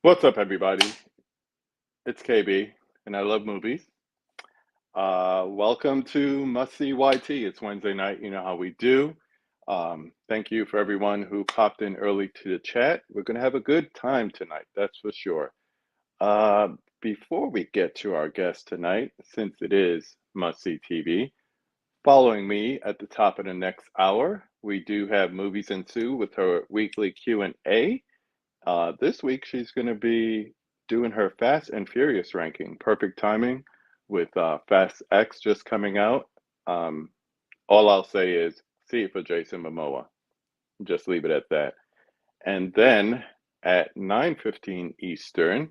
What's up, everybody? It's KB, and I love movies. Welcome to Must See YT. It's Wednesday night. You know how we do. Thank you for everyone who popped in early to the chat. We're going to have a good time tonight, that's for sure. Uh, Before we get to our guest tonight, since it is Must See TV, following me at the top of the next hour, we do have Movies and Sue with her weekly Q&A. This week, she's going to be doing her Fast and Furious ranking. Perfect timing with Fast X just coming out. Um, all I'll say is see it for Jason Momoa. Just leave it at that. And then at 9:15 Eastern,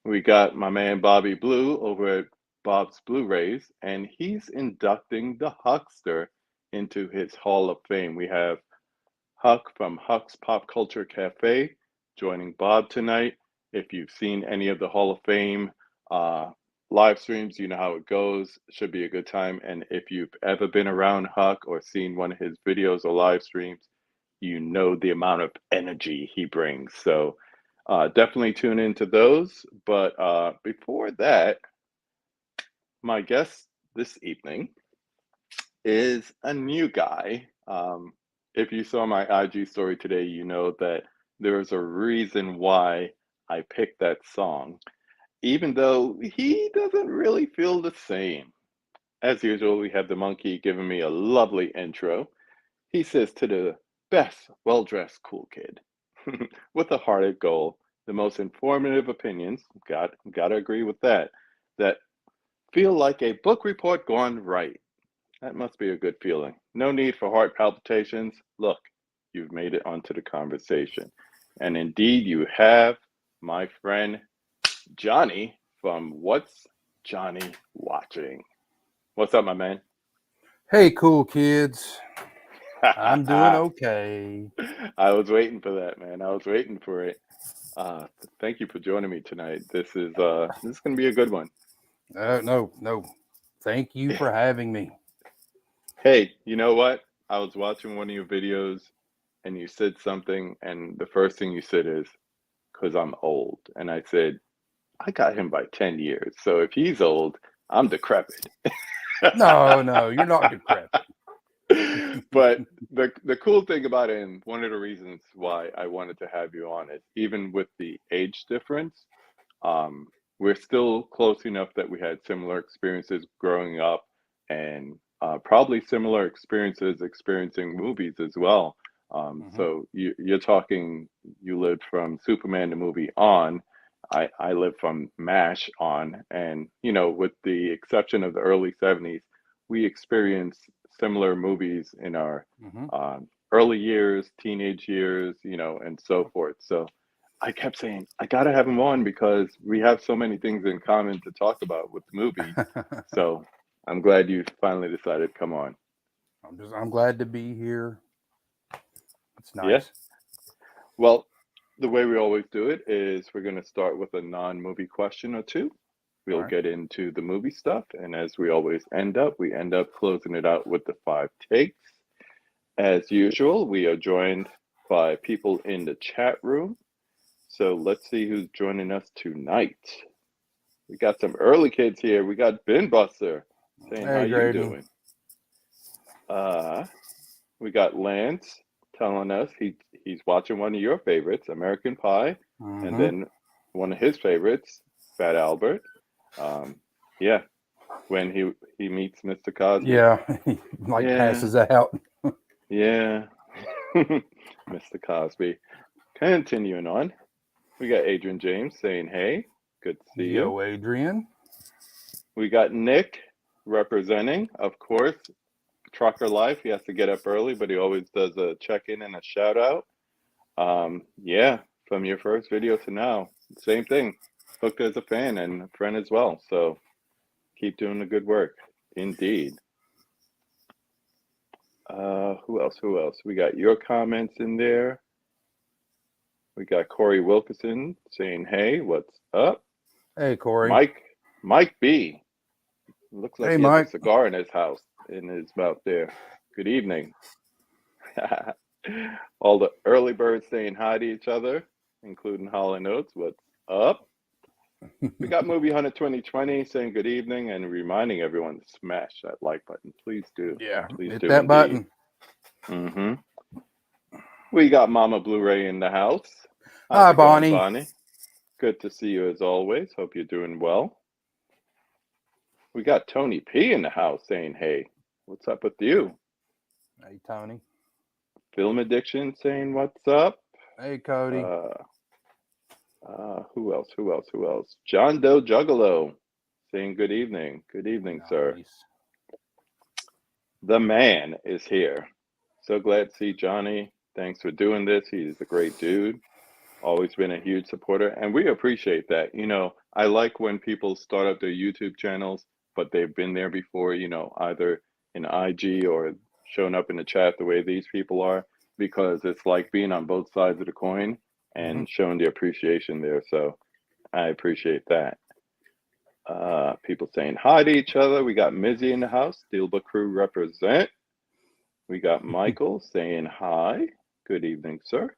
we got my man Bobby Blue over at Bob's Blu-rays, and he's inducting the Huckster into his Hall of Fame. We have Huck from Huck's Pop Culture Cafe joining Bob tonight. If you've seen any of the Hall of Fame live streams, you know how it goes. Should be a good time. And if you've ever been around Huck or seen one of his videos or live streams, you know the amount of energy he brings. So definitely tune into those. But before that, my guest this evening is a new guy. If you saw my IG story today, you know that there is a reason why I picked that song, even though he doesn't really feel the same. As usual, we have the monkey giving me a lovely intro. He says to the best, well-dressed cool kid with a heart of gold, the most informative opinions, gotta agree with that, that feel like a book report gone right. That must be a good feeling. No need for heart palpitations. Look, you've made it onto the conversation. And indeed, you have, my friend Johnny from What's Johnny Watching? What's up, my man? Hey, cool kids. I'm doing okay. I was waiting for that, man. I was waiting for it. Uh, Thank you for joining me tonight. This is gonna be a good one. No. Thank you for having me. Hey, you know what? I was watching one of your videos and you said something, and the first thing you said is, because I'm old. And I said, I got him by 10 years. So if he's old, I'm decrepit. No, you're not decrepit. But the cool thing about it, and one of the reasons why I wanted to have you on is even with the age difference, um, we're still close enough that we had similar experiences growing up and probably similar experiences experiencing movies as well. Mhm. So you're talking, you lived from Superman the movie on. I lived from MASH on. And, you know, with the exception of the early 70s, we experienced similar movies in our Mhm. early years, teenage years, you know, and so forth. So I kept saying, I gotta have him on because we have so many things in common to talk about with the movie. So I'm glad you finally decided to come on. I'm glad to be here. It's Yeah. nice. Well, the way we always do it is we're gonna start with a non-movie question or two. All We'll right. get into the movie stuff, and as we always we end up closing it out with the five takes. As usual, we are joined by people in the chat room. So let's see who's joining us tonight. We got some early kids here. We got Ben Buster saying, "How Hey, you Grady. doing?" Uh, we got Lance telling us he's watching one of your favorites, American Pie, and Mm-hmm. then one of his favorites, Fat Albert. Um, yeah, when he meets Mr. Cosby. Yeah, he like Yeah, passes out. yeah, Mr. Cosby. Continuing on, we got Adrian James saying, "Hey, good to see you." Yo, Adrian. We got Nick representing, of course, trucker life. He has to get up early, but he always does a check in and a shout out. Yeah, from your first video to now, same thing. Hooked as a fan and a friend as well. So keep doing the good work. Indeed. Who else? Who else? We got your comments in there. We got Corey Wilkerson saying, "Hey, what's up?" Hey, Corey. Mike, Mike B. Looks like Hey, he has a Mike. cigar in his house, in his mouth there. Good evening. All the early birds saying hi to each other, including Holland Oates. What's up? We got Movie Hunter 2020 saying good evening and reminding everyone to smash that like button. Please do. Yeah, Please hit do that indeed. button. We got Mama Blu-ray in the house. How's Hi, it going, Bonnie. Bonnie? Good to see you as always. Hope you're doing well. We got Tony P in the house saying, hey, what's up with you? Hey, Tony. Film Addiction saying, what's up? Hey, Cody. Who else? Who else? Who else? John Doe Juggalo saying good evening. Good evening, sir. Nice. The man is here. So glad to see Johnny. Thanks for doing this. He's a great dude. Always been a huge supporter, and we appreciate that. You know, I like when people start up their YouTube channels, but they've been there before, you know, either in IG or shown up in the chat the way these people are, because it's like being on both sides of the coin and showing the appreciation there. So I appreciate that. People saying hi to each other. We got Mizzy in the house. Steelbook crew represent. We got Michael saying hi. Good evening, sir.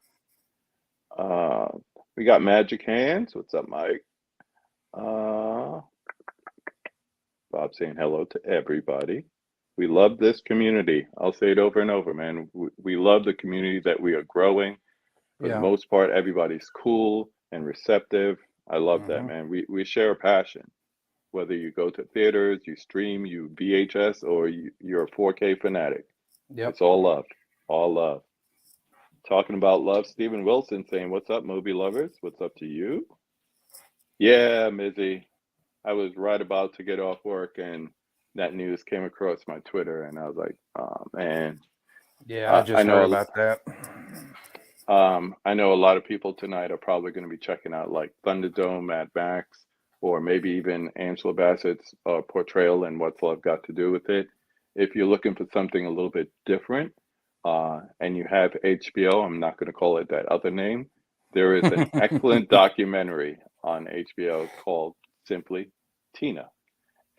We got Magic Hands. What's up, Mike? Bob saying hello to everybody. We love this community. I'll say it over and over, man. We love the community that we are growing. For the most part, everybody's cool and receptive. I love that, man. We share a passion. Whether you go to theaters, you stream, you VHS, or you're a 4K fanatic. Yep. It's all love. All love. Talking about love, Stephen Wilson saying, what's up, movie lovers? What's up to you? Yeah, Mizzy. I was right about to get off work and that news came across my Twitter and I was like, oh, man. Yeah, I just heard about that. I know a lot of people tonight are probably going to be checking out like Thunderdome, Mad Max, or maybe even Angela Bassett's portrayal and What's Love Got to Do with It. If you're looking for something a little bit different, and you have HBO, I'm not going to call it that other name. There is an excellent documentary on HBO called simply Tina.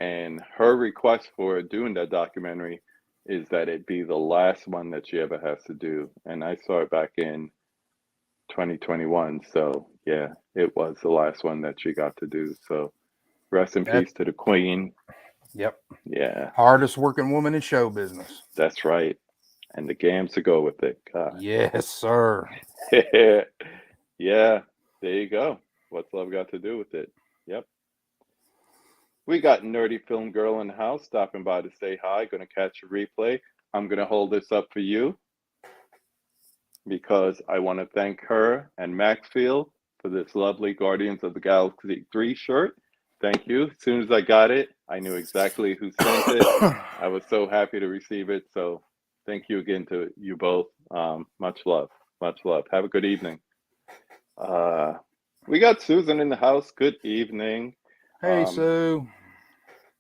And her request for doing that documentary is that it be the last one that she ever has to do. And I saw it back in 2021. So, yeah, it was the last one that she got to do. So, rest in peace to the queen. Yep. Yeah. Hardest working woman in show business. That's right. And the gams to go with it. God. Yes, sir. Yeah, there you go. What's love got to do with it? Yep. We got Nerdy Film Girl in the house stopping by to say hi. Going to catch a replay. I'm going to hold this up for you because I want to thank her and Maxfield for this lovely Guardians of the Galaxy 3 shirt. Thank you. As soon as I got it, I knew exactly who sent it. I was so happy to receive it. So thank you again to you both. Much love. Much love. Have a good evening. We got Susan in the house. Good evening. Hey, Sue.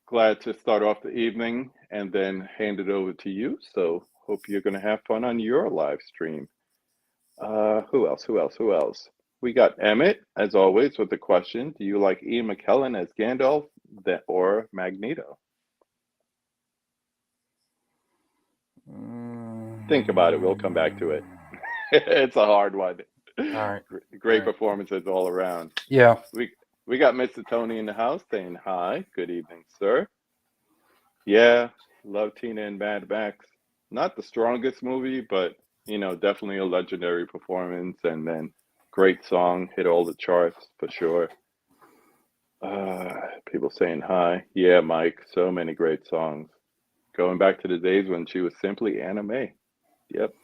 Glad to start off the evening and then hand it over to you. So hope you're going to have fun on your live stream. Who else? Who else? Who else? We got Emmett, as always, with the question: do you like Ian McKellen as Gandalf or Magneto? Think about it. We'll come back to it. It's a hard one. All right. Great performances all around. Yeah. We got Mr. Tony in the house saying hi. Good evening, sir. Yeah, love Tina and Mad Max. Not the strongest movie, but you know, definitely a legendary performance, and then great song, hit all the charts for sure. People saying hi. Yeah, Mike, so many great songs. Going back to the days when she was simply anime. Yep.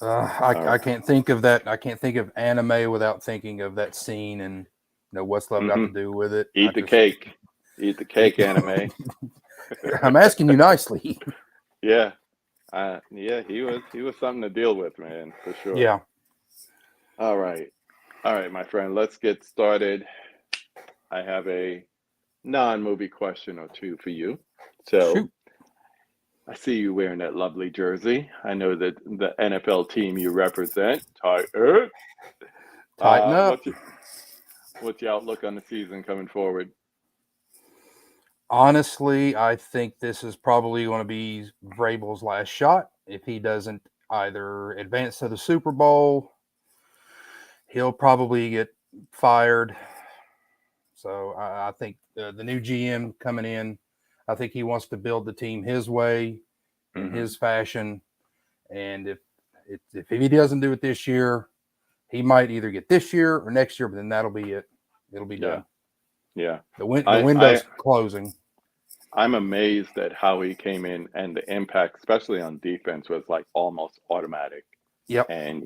I can't think of that. I can't think of anime without thinking of that scene and what's love got to do with it. Eat the cake. Eat the cake, anime. I'm asking you nicely. Yeah. Yeah, he was something to deal with, man, for sure. Yeah. All right, my friend, let's get started. I have a non-movie question or two for you. So, Shoot. I see you wearing that lovely jersey. I know that the NFL team you represent. Tight. Tighten up. What's your outlook on the season coming forward? Honestly, I think this is probably going to be Vrabel's last shot. If he doesn't either advance to the Super Bowl, he'll probably get fired. So I think the new GM coming in, I think he wants to build the team his way, in his fashion. And if he doesn't do it this year, he might either get this year or next year, but then that'll be it. It'll be done. Yeah. The window's closing. I'm amazed at how he came in, and the impact, especially on defense, was like almost automatic. Yep. And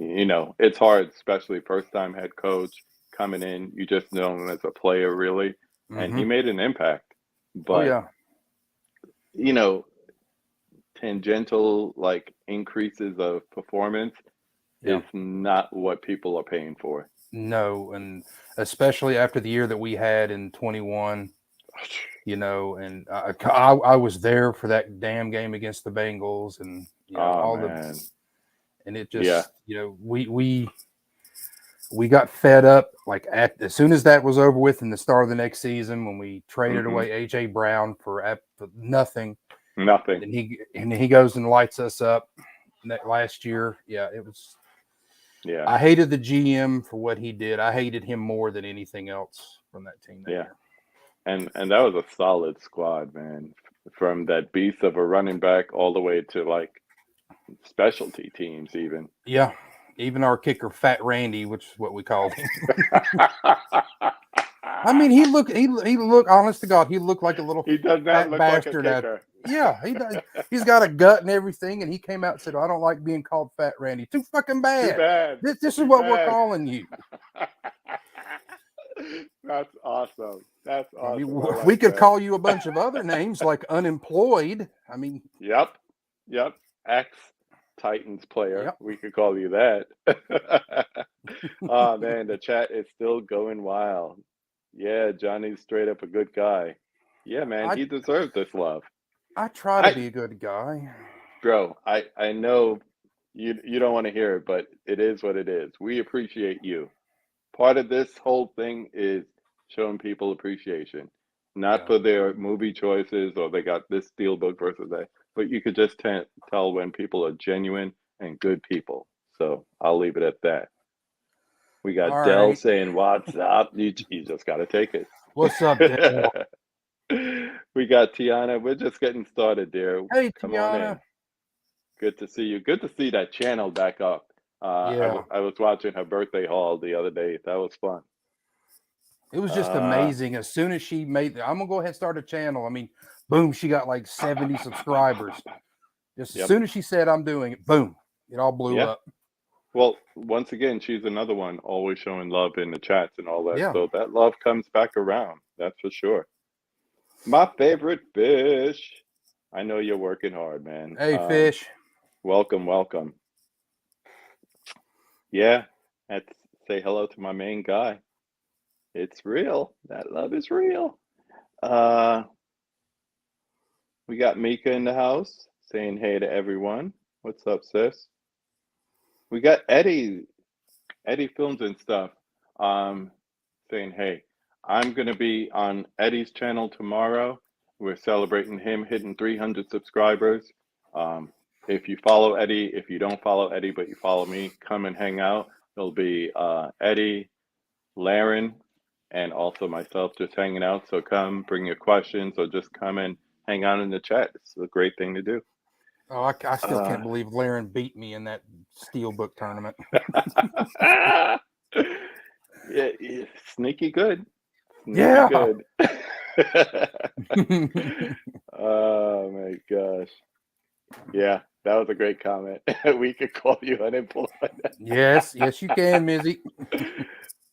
it's hard, especially first-time head coach coming in. You just know him as a player, really, and he made an impact. But tangential like increases of performance is not what people are paying for. No, and especially after the year that we had in 21. And I was there for that damn game against the Bengals, and and it just we got fed up like as soon as that was over with in the start of the next season when we traded away AJ Brown for nothing, and he goes and lights us up that last year. It was. Yeah, I hated the GM for what he did. I hated him more than anything else from that team that year. And that was a solid squad, man. From that beast of a running back all the way to like specialty teams, even. Yeah, even our kicker, Fat Randy, which is what we called him. I mean, he looked. Honest to God, he looked like a little. He does not look bastard like a kicker. Yeah, he does. He's got a gut and everything, and he came out and said, "I don't like being called Fat Randy. Too fucking bad. Too bad. This is what we're calling you." That's awesome. That's awesome. I mean, we could call you a bunch of other names like unemployed. I mean, Yep. Ex-Titans player. Yep. We could call you that. Oh man, the chat is still going wild. Yeah, Johnny's straight up a good guy. Yeah, man, he deserves this love. I try to be a good guy. Bro, I know you don't want to hear it, but it is what it is. We appreciate you. Part of this whole thing is showing people appreciation, not for their movie choices or they got this steelbook versus that, but you could just tell when people are genuine and good people. So I'll leave it at that. We got Dell saying, "What's up?" You just got to take it. What's up, Dell? We got Tiana. We're just getting started, dear. Hey, come Tiana. on in. Good to see you. Good to see that channel back up. I was watching her birthday haul the other day. That was fun. It was just amazing. As soon as she made I'm gonna go ahead and start a channel. I mean, boom, she got like 70 subscribers. Just as soon as she said I'm doing it, boom, it all blew up. Well, once again, she's another one always showing love in the chats and all that. So that love comes back around. That's for sure. My favorite fish. I know you're working hard, man. Hey, fish. Welcome. Yeah, let's say hello to my main guy. It's real. That love is real. We got Mika in the house saying hey to everyone. What's up, sis? We got Eddie Films and stuff saying hey. I'm going to be on Eddie's channel tomorrow. We're celebrating him hitting 300 subscribers. If you follow Eddie, if you don't follow Eddie, but you follow me, come and hang out. It'll be Eddie, Laren, and also myself just hanging out. So come, bring your questions, or just come and hang out in the chat. It's a great thing to do. Oh, I still can't believe Laren beat me in that Steelbook tournament. Yeah, sneaky good. Good. Oh my gosh. Yeah, that was a great comment. We could call you unemployed. Yes, you can, Mizzy.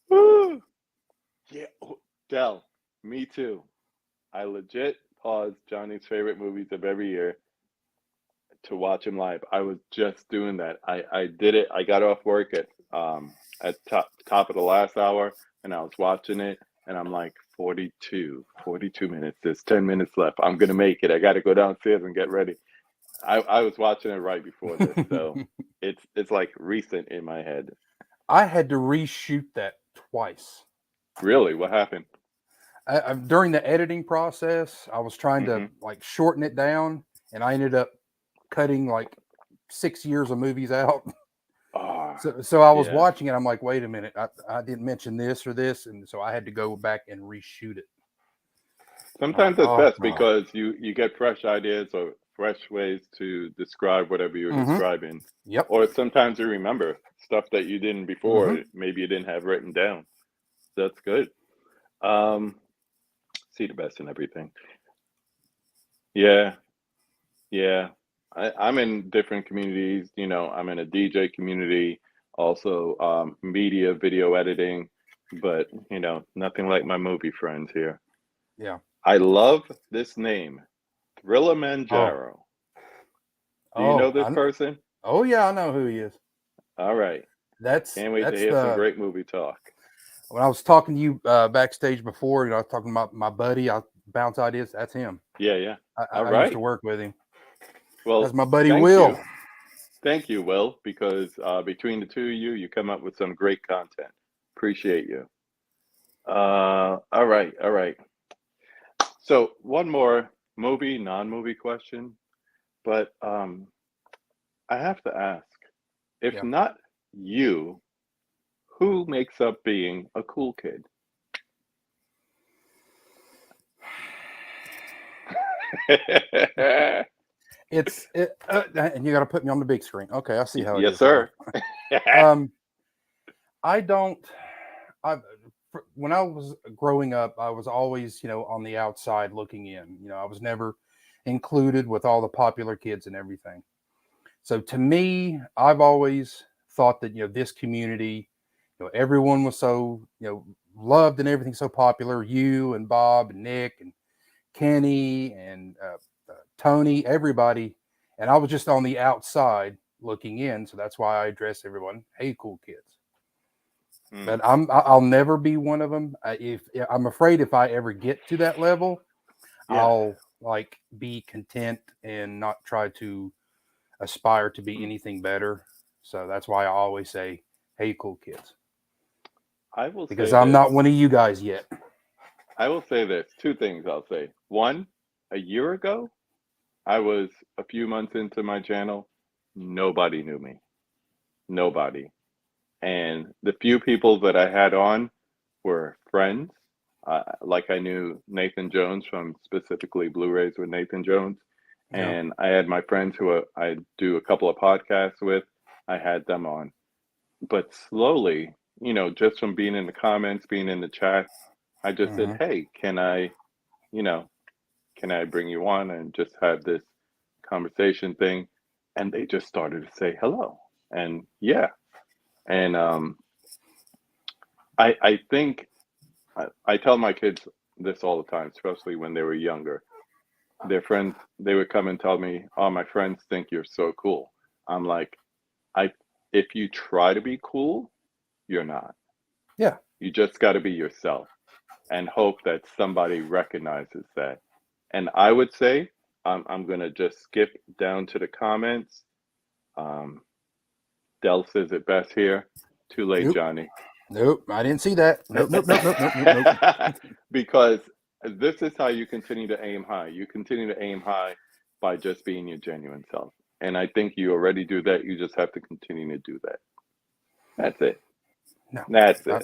Woo. Yeah, Del, me too. I legit paused Johnny's favorite movies of every year to watch him live. I was just doing that. I did it. I got off work at top of the last hour, and I was watching it, and I'm like, 42 minutes. There's 10 minutes left. I'm gonna make it. I got to go downstairs and get ready. I was watching it right before this, so it's like recent in my head. I had to reshoot that twice. Really, what happened? During the editing process, I was trying to Hmm. like shorten it down, and I ended up cutting like 6 years of movies out. Ah, So I was yeah. watching it. I'm like, wait a minute, I didn't mention this or this, and so I had to go back and reshoot it. I'm like, Sometimes it's oh best god. because you get fresh ideas or fresh ways to describe whatever you're Mm-hmm. describing, Yep. or sometimes you remember stuff that you didn't Mm-hmm. before, maybe you didn't have written down. That's good. Um, see the best in everything. Yeah, yeah. I'm in different communities. I'm in a DJ community, also media, video editing, but nothing like my movie friends here. Yeah. I love this name, Oh. Thrillamanjaro. Do you know Oh. this person? Oh yeah, I know who he is. All right. Can't wait to That's hear some the great movie talk. when I was talking to you backstage before. I was talking about my buddy. I bounce ideas. That's him. Yeah, yeah. All I used to right. work with him. That's Well, my buddy thank Will. you. Thank you, Will, because between the two of you, you come up with some great content. Appreciate you. All right, all right. So one more movie, non-movie question, but I have to ask, if Yeah. not you, who makes up being a cool kid? And you got to put me on the big screen. Okay, I see how it Yes, is now. sir. Um, I don't. I when I was growing up, I was always on the outside looking in. I was never included with all the popular kids and everything. So to me, I've always thought that this community, everyone was so loved and everything so popular. You and Bob and Nick and Kenny and Tony, everybody, and I was just on the outside looking in. So that's why I address everyone, "Hey, cool kids." Hmm. But I'll never be one of them. If I'm afraid if I ever get to that level, Yeah. I'll like be content and not try to aspire to be Hmm. anything better. So that's why I always say, "Hey, cool kids," I will because say I'm this. not one of you guys yet. I will say this. Two things I'll say. One, a year ago, I was a few months into my channel. Nobody knew me. Nobody. And the few people that I had on were friends. Like I knew Nathan Jones from specifically Blu-rays with Nathan Jones. Yeah. And I had my friends who I do a couple of podcasts with. I had them on. But slowly, just from being in the comments, being in the chats, I just said, Hmm. hey, you know, can I bring you on and just have this conversation thing? And they just started to say hello. And yeah. And I think I tell my kids this all the time, especially when they were younger. Their friends, they would come and tell me, "Oh, my friends think you're so cool." I'm like, I if you try to be cool, you're not. Yeah. You just got to be yourself and hope that somebody recognizes that. And I would say, I'm gonna just skip down to the comments. Um, Dell says it best here. Too late, Nope. Johnny. Nope. I didn't see that. Nope. Nope. Nope. Nope. Nope. Nope. Nope. Because this is how you continue to aim high. You continue to aim high by just being your genuine self. And I think you already do that. You just have to continue to do that. That's it. No. That's Not,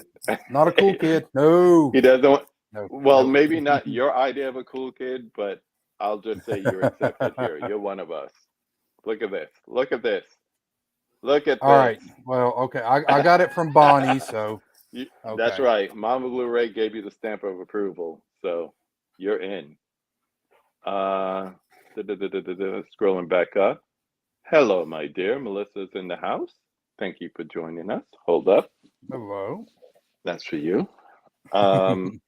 not a cool it. kid. No. He doesn't want, No. well, No. maybe not your idea of a cool kid, but I'll just say you're accepted here. You're one of us. Look at this. Look at this. Look at All this. right. Well, okay. I got it from Bonnie. So, That's okay. right. Mama Blu-ray gave you the stamp of approval. So you're in. Uh, Scrolling back up. Hello, my dear. Melissa's in the house. Thank you for joining us. Hold up. Hello. That's for you. Um,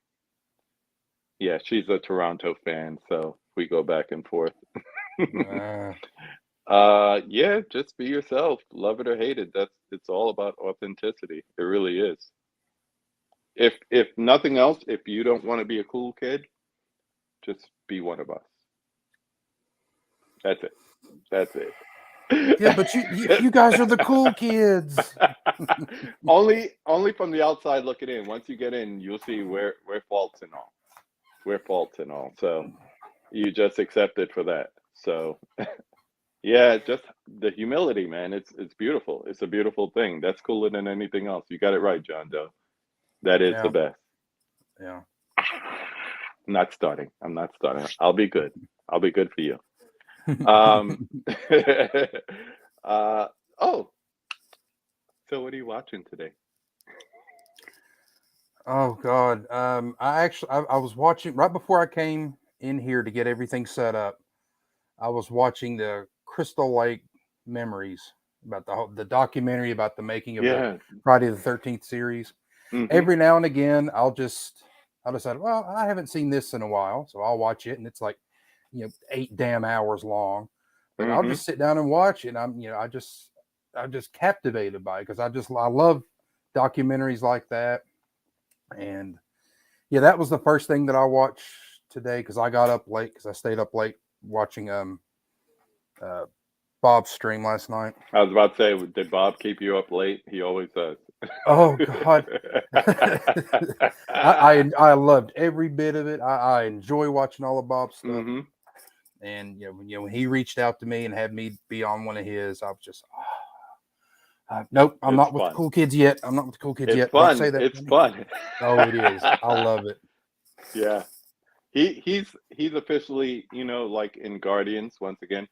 yeah, she's a Toronto fan, so we go back and forth. uh, Yeah, just be yourself. Love it or hate it. It's all about authenticity. It really is. If nothing else, if you don't want to be a cool kid, just be one of us. That's it. That's it. Yeah, but you guys are the cool kids. Only from the outside looking in. Once you get in, you'll see where faults and all. We're faults and all. So you just accept it for that. So yeah, just the humility, man. It's beautiful. It's a beautiful thing. That's cooler than anything else. You got it right, John Doe. That is the Yeah, best. yeah. I'm not starting. I'm not starting. I'll be good. I'll be good for you. Um uh oh, so what are you watching today? Oh God. I was watching right before I came in here to get everything set up. I was watching the Crystal Lake Memories about the documentary about the making of the Yeah. Friday the 13th series. Mm-hmm. Every now and again, I'll decide, well, I haven't seen this in a while, so I'll watch it, and it's like 8 damn hours long. But I'll Mm-hmm. just sit down and watch it. And I'm just captivated by it because I love documentaries like that. And yeah, that was the first thing that I watched today because I got up late because I stayed up late watching uh Bob's stream last night. I was about to say, did Bob keep you up late? He always does. Oh God. I loved every bit of it. I enjoy watching all of Bob's stuff. Mm-hmm. And when he reached out to me and had me be on one of his, I was just, nope, I'm It's not with the fun. cool kids yet. I'm not with the cool kids It's yet. Don't fun. say that It's to me. fun. Oh, it is. I love it. Yeah. He's officially, like in Guardians, once again,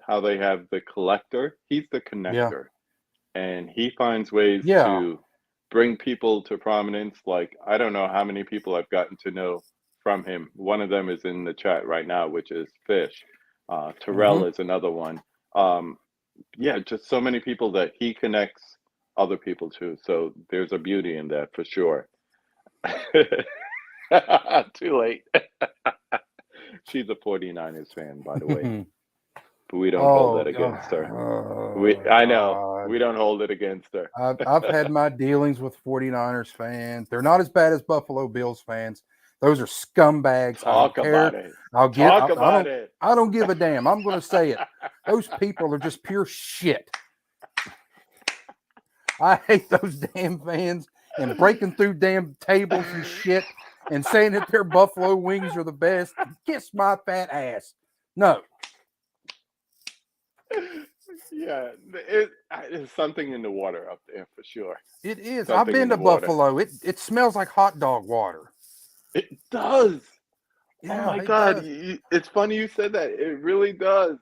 how they have the collector. He's the Yeah, connector. And he finds ways yeah. to bring people to prominence. Like, I don't know how many people I've gotten to know from him. One of them is in the chat right now, which is Fish. Hmm. Terrell is another one. Um, yeah, just so many people that he connects other people to. So there's a beauty in that for sure. Too late. She's a 49ers fan, by the way, but we don't hold Oh that God. against her. Oh I know God. we don't hold it against her. I've had my dealings with 49ers fans. They're not as bad as Buffalo Bills fans. Those are scumbags. I don't Talk about care. it. I'll get Talk about it. I don't give a damn. I'm going to say it. Those people are just pure shit. I hate those damn fans and breaking through damn tables and shit and saying that their buffalo wings are the best. Kiss my fat ass. No. Yeah, it's something in the water up there for sure. It is. I've Something in been the to water. Buffalo. It smells like hot dog water. It does. Oh Yeah, my it God, does. it's funny you said that. It really does.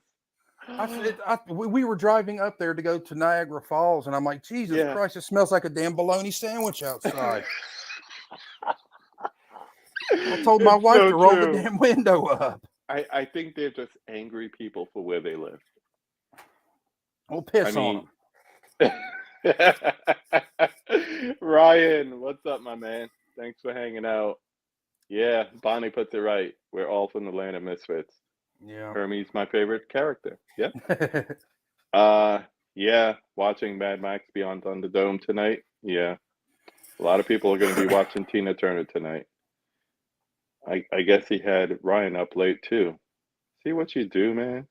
We were driving up there to go to Niagara Falls, and I'm like, Jesus Yeah. Christ, it smells like a damn bologna sandwich outside. I told my It's wife so to roll the true. damn window up. I think they're just angry people for where they live. We'll I piss on mean, them. Ryan, what's up, my man? Thanks for hanging out. Yeah, Bonnie puts it right. We're all from the land of misfits. Yeah. Hermes, my favorite character. Yeah. Uh, yeah. Watching Mad Max Beyond Thunderdome tonight. Yeah. A lot of people are going to be watching Tina Turner tonight. I guess he had Ryan up late too. See what you do, man.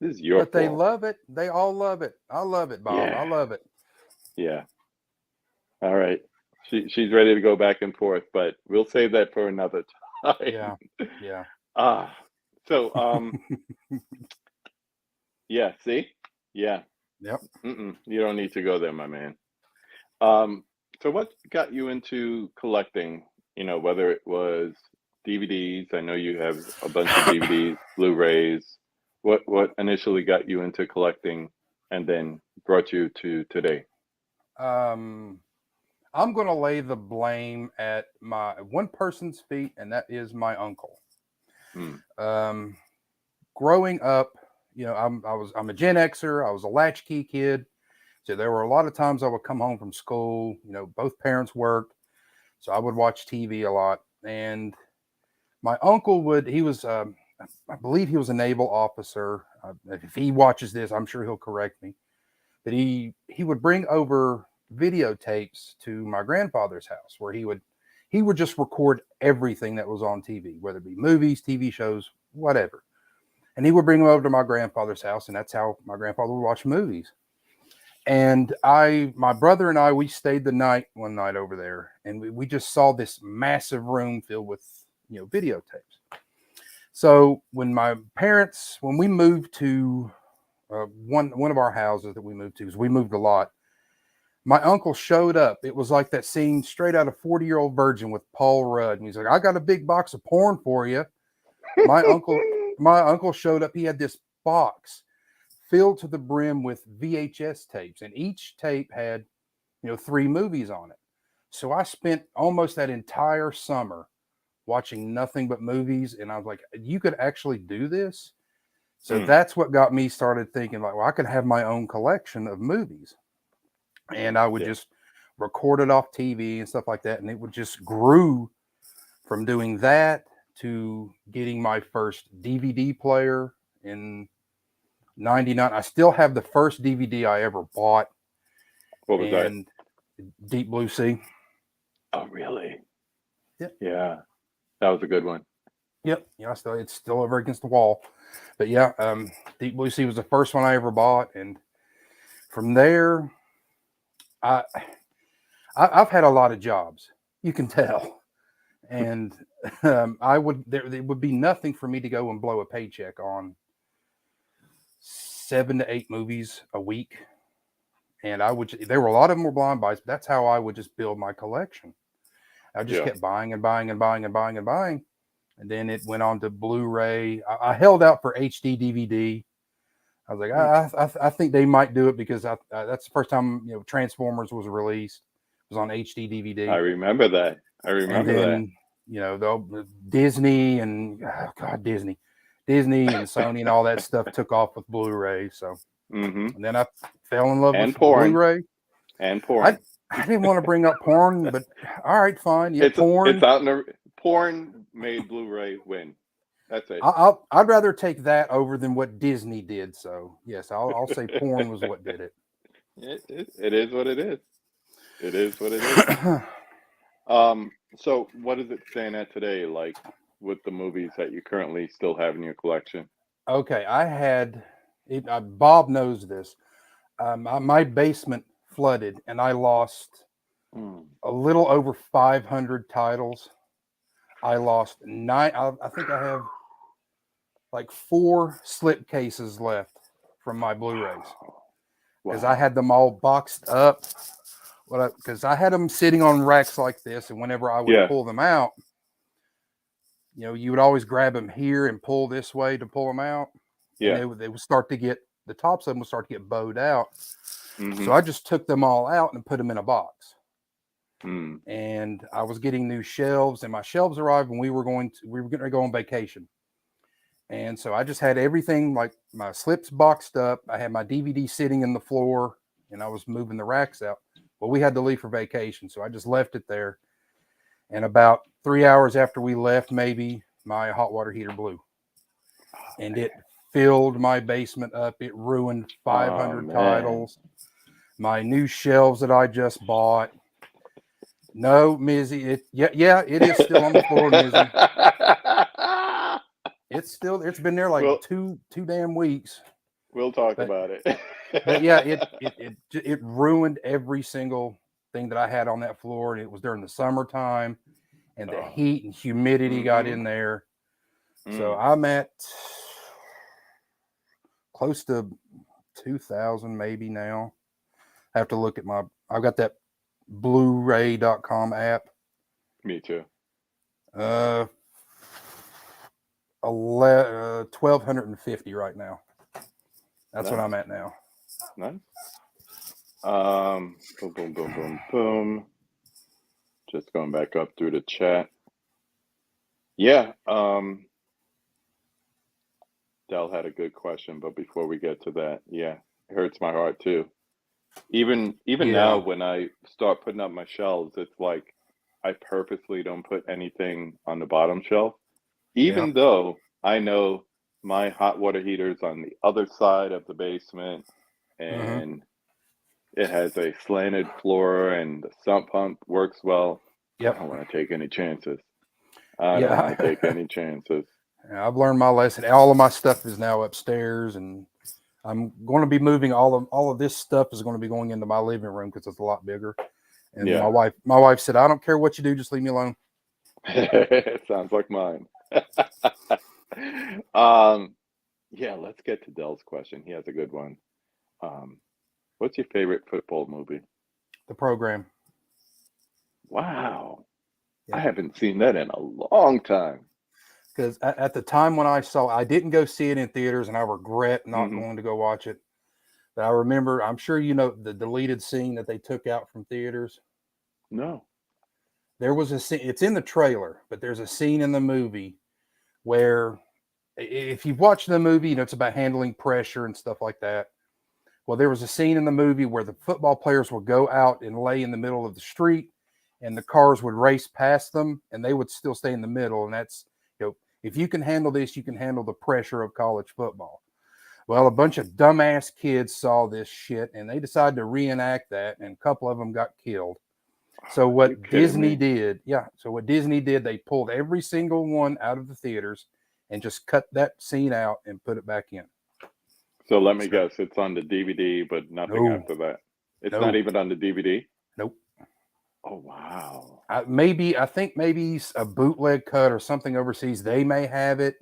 This is your But they fault. love it. They all love it. I love it, Bob. I Yeah. love it. Yeah. All right. She's ready to go back and forth, but we'll save that for another time. Yeah. Yeah. Ah. So yeah, see? Yeah. Yep. You don't need to go there, my man. Um, so what got you into collecting, whether it was DVDs, I know you have a bunch of DVDs, Blu-rays. What initially got you into collecting and then brought you to today? um, I'm going to lay the blame at my one person's feet, and that is my uncle. Hmm. Um, Growing up, I'm a Gen Xer. I was a latchkey kid, so there were a lot of times I would come home from school. Both parents worked, so I would watch TV a lot. And my uncle would. He was, I believe, he was a naval officer. If he watches this, I'm sure he'll correct me. But he would bring over videotapes to my grandfather's house where he would just record everything that was on TV, whether it be movies, TV shows, whatever. and he would bring them over to my grandfather's house, and that's how my grandfather would watch movies. And my brother and I, we stayed the night one night over there, and we just saw this massive room filled with videotapes. So when we moved to one of our houses that we moved to, because we moved a lot, my uncle showed up. It was like that scene straight out of 40-Year-Old Virgin with Paul Rudd, and he's like, "I got a big box of porn for you." My uncle showed up. He had this box filled to the brim with VHS tapes, and each tape had 3 movies on it. So I spent almost that entire summer watching nothing but movies, and I was like, you could actually do this. So that's what got me started thinking, like, well, I could have my own collection of movies, and I would just record it off TV and stuff like that, and it would just grew from doing that to getting my first DVD player in '99. I still have the first DVD I ever bought. What was that? Deep Blue Sea. Oh, really? Yep. Yeah, that was a good one. Yep. Yeah, it's still over against the wall. But yeah, Deep Blue Sea was the first one I ever bought, and from there, I've had a lot of jobs. You can tell, and there would be nothing for me to go and blow a paycheck on 7 to 8 movies a week. And there were a lot of them were blind buys, but that's how I would just build my collection. I just kept buying and buying and buying and buying and buying. And then it went on to Blu-ray. I held out for HD DVD. I was like, I think they might do it because that's the first time Transformers was released. It was on HD DVD. I remember that. And then, the Disney and Disney and Sony and all that stuff took off with Blu-ray. So, and then I fell in love with Blu-ray and porn. I didn't want to bring up porn, but all right, fine. Yeah, porn. It's out in the porn made Blu-ray win. That's it. I'd rather take that over than what Disney did. So yes, I'll say porn was what did it. It is what it is. It is what it is. So what is it stand at today, like with the movies that you currently still have in your collection? Okay, I had it. Bob knows this. My basement flooded, and I lost a little over 500 titles. I lost 9. I think I have like 4 slip cases left from my Blu-rays because I had them all boxed up. Because I had them sitting on racks like this, and whenever I would pull them out, you would always grab them here and pull this way to pull them out. Yeah, and they would start to get the tops of them would start to get bowed out. So I just took them all out and put them in a box. And I was getting new shelves, and my shelves arrived when we were going to go on vacation. And so I just had everything, like my slips boxed up. I had my DVD sitting in the floor, and I was moving the racks out. Well, we had to leave for vacation, so I just left it there. And about 3 hours after we left, maybe, my hot water heater blew. And it filled my basement up. It ruined 500 titles. My new shelves that I just bought. No, Mizzy, it is still on the floor, Mizzy. It's been there like two damn weeks. We'll talk about it. But yeah, it ruined every single thing that I had on that floor, and it was during the summertime, and the heat and humidity got in there. So I'm at close to 2,000 maybe now. I have to look at I've got that Blu-ray.com app. Me too. 1,250 right now. That's what I'm at now. Nice. Boom, boom, boom, boom, boom. Just going back up through the chat. Yeah. Dell had a good question, but before we get to that, it hurts my heart too. Even now, when I start putting up my shelves, it's like I purposely don't put anything on the bottom shelf, even though I know my hot water heater's on the other side of the basement, and it has a slanted floor, and the sump pump works well. I don't want to take any chances. I don't want to take any chances. And I've learned my lesson. All of my stuff is now upstairs, and I'm going to be moving all of this stuff is going to be going into my living room because it's a lot bigger. And Yeah. my wife said, "I don't care what you do, just leave me alone." Sounds like mine. Um, yeah, let's get to Dell's question. He has a good one. Um, what's your favorite football movie? The program, Wow. I yeah. haven't seen that in a long time. Because at the time when I didn't go see it in theaters, and I regret not Hmm. going to go watch it. But I remember, I'm sure you know the deleted scene that they took out from theaters. No. There was a scene. It's in the trailer, but there's a scene in the movie where, if you've watched the movie, you know it's about handling pressure and stuff like that. Well, there was a scene in the movie where the football players would go out and lay in the middle of the street, and the cars would race past them, and they would still stay in the middle. And that's, if you can handle this, you can handle the pressure of college football. Well, a bunch of dumbass kids saw this shit, and they decided to reenact that, and a couple of them got killed. So Are you what kidding Disney me? did, yeah. So what Disney did, they pulled every single one out of the theaters and just cut that scene out and put it back in. So let me So guess, it's on the DVD, but nothing no, after that. It's not no, even on the DVD. nope. Oh, wow. I think maybe a bootleg cut or something overseas. They may have it,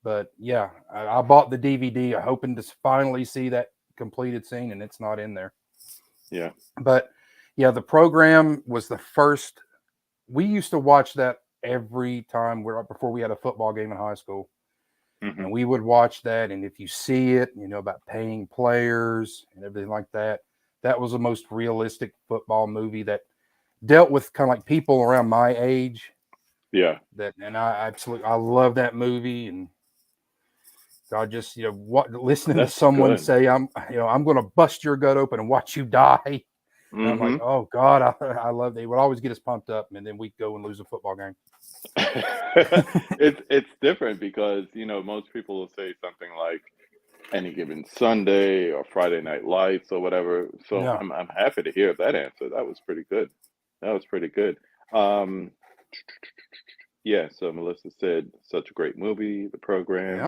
but yeah, I bought the DVD hoping to finally see that completed scene, and it's not in there. Yeah. But yeah, the program was the first. We used to watch that every time right before we had a football game in high school, Hmm. and we would watch that. And if you see it, about paying players and everything like that. That was the most realistic football movie that dealt with kind of like people around my age. Yeah. And I love that movie. And I just listening to That's someone good. say I'm going to bust your gut open and watch you die. And I'm like, Hmm. oh God, I love. They would always get us pumped up, and then we'd go and lose a football game. It's different because, most people will say something like any given Sunday or Friday Night Lights or whatever. So Yeah, I'm happy to hear that answer. That was pretty good. That was pretty good. Um, yeah, so Melissa said such a great movie, the yeah, program.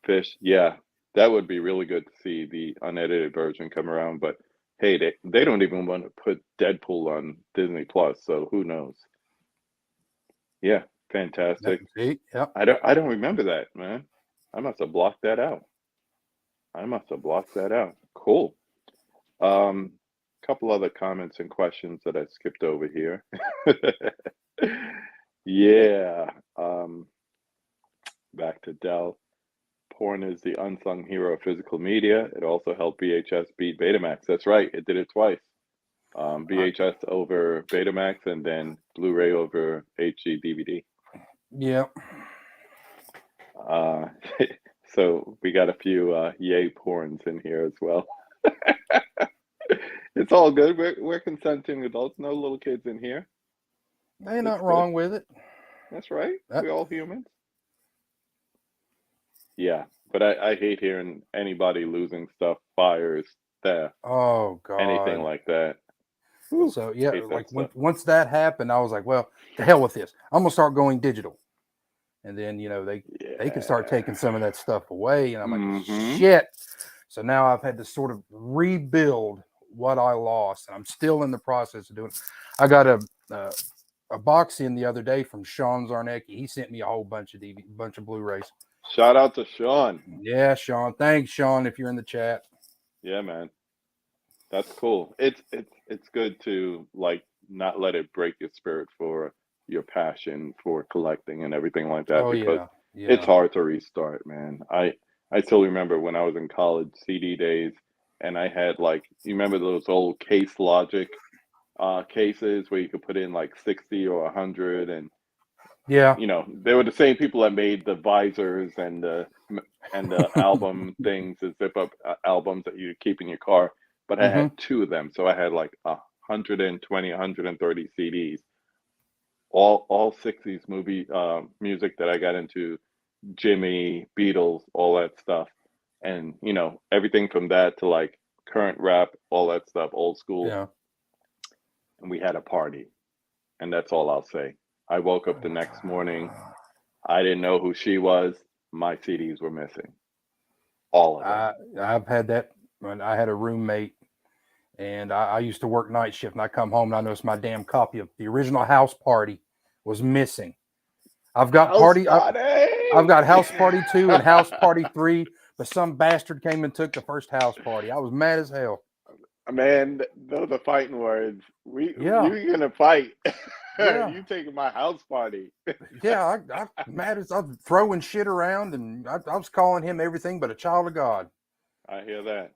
Fish, yeah, that would be really good to see the unedited version come around. But hey, they don't even want to put Deadpool on Disney Plus, so who knows? Yeah, fantastic. yeah. I don't remember that, man. I must have blocked that out. I must have blocked that out. Cool. Um, couple other comments and questions that I skipped over here. Yeah. Back to Dell. Porn is the unsung hero of physical media. It also helped VHS beat Betamax. That's right. It did it twice. I, VHS over Betamax and then Blu-ray over HD DVD. yeah. Uh, so we got a few yay porns in here as well. It's all good. We're consenting adults. No little kids in here. Ain't It's nothing good. wrong with it. That's right. That, We're all humans. Yeah, but I hate hearing anybody losing stuff, fires, theft, oh anything God. like that. Whew, So yeah, hate that like stuff. once that happened, I was like, well, the hell with this. I'm gonna start going digital, and then they can start Yeah. taking some of that stuff away, and I'm like, Mm-hmm. shit. So now I've had to sort of rebuild what I lost, and I'm still in the process of doing it. I got uh, a box in the other day from Sean Zarnecki. He sent me a whole bunch of bunch of Blu-rays. Shout out to Sean. Yeah, Sean. Thanks, Sean, if you're in the chat. Yeah, man. That's cool. It's good to like not let it break your spirit for your passion for collecting and everything like that Oh because yeah, it's yeah, hard to restart, man. I still remember when I was in college CD days and I had like you remember those old Case Logic cases where you could put in like 60 or 100 and yeah, they were the same people that made the visors and the album things, the zip up albums that you keep in your car. But I mm-hmm. had two of them, so I had like 120, 130 CDs, all 60s movie music that I got into, Jimmy, Beatles, all that stuff, and everything from that to like current rap, all that stuff, old school. Yeah. And we had a party, and that's all I'll say. I woke up the next morning I didn't know who she was. My CDs were missing, all of them. I've had that when I had a roommate, and I used to work night shift, and I come home and I noticed my damn copy of the original House Party was missing. I've got House party. I've party. got House Party 2 and House Party 3, but some bastard came and took the first House Party. I was mad as hell. Man, those are fighting words. Yeah, You gonna fight? yeah, You taking my house party? yeah. I mad as I'm throwing shit around, and I was calling him everything but a child of God. I hear that.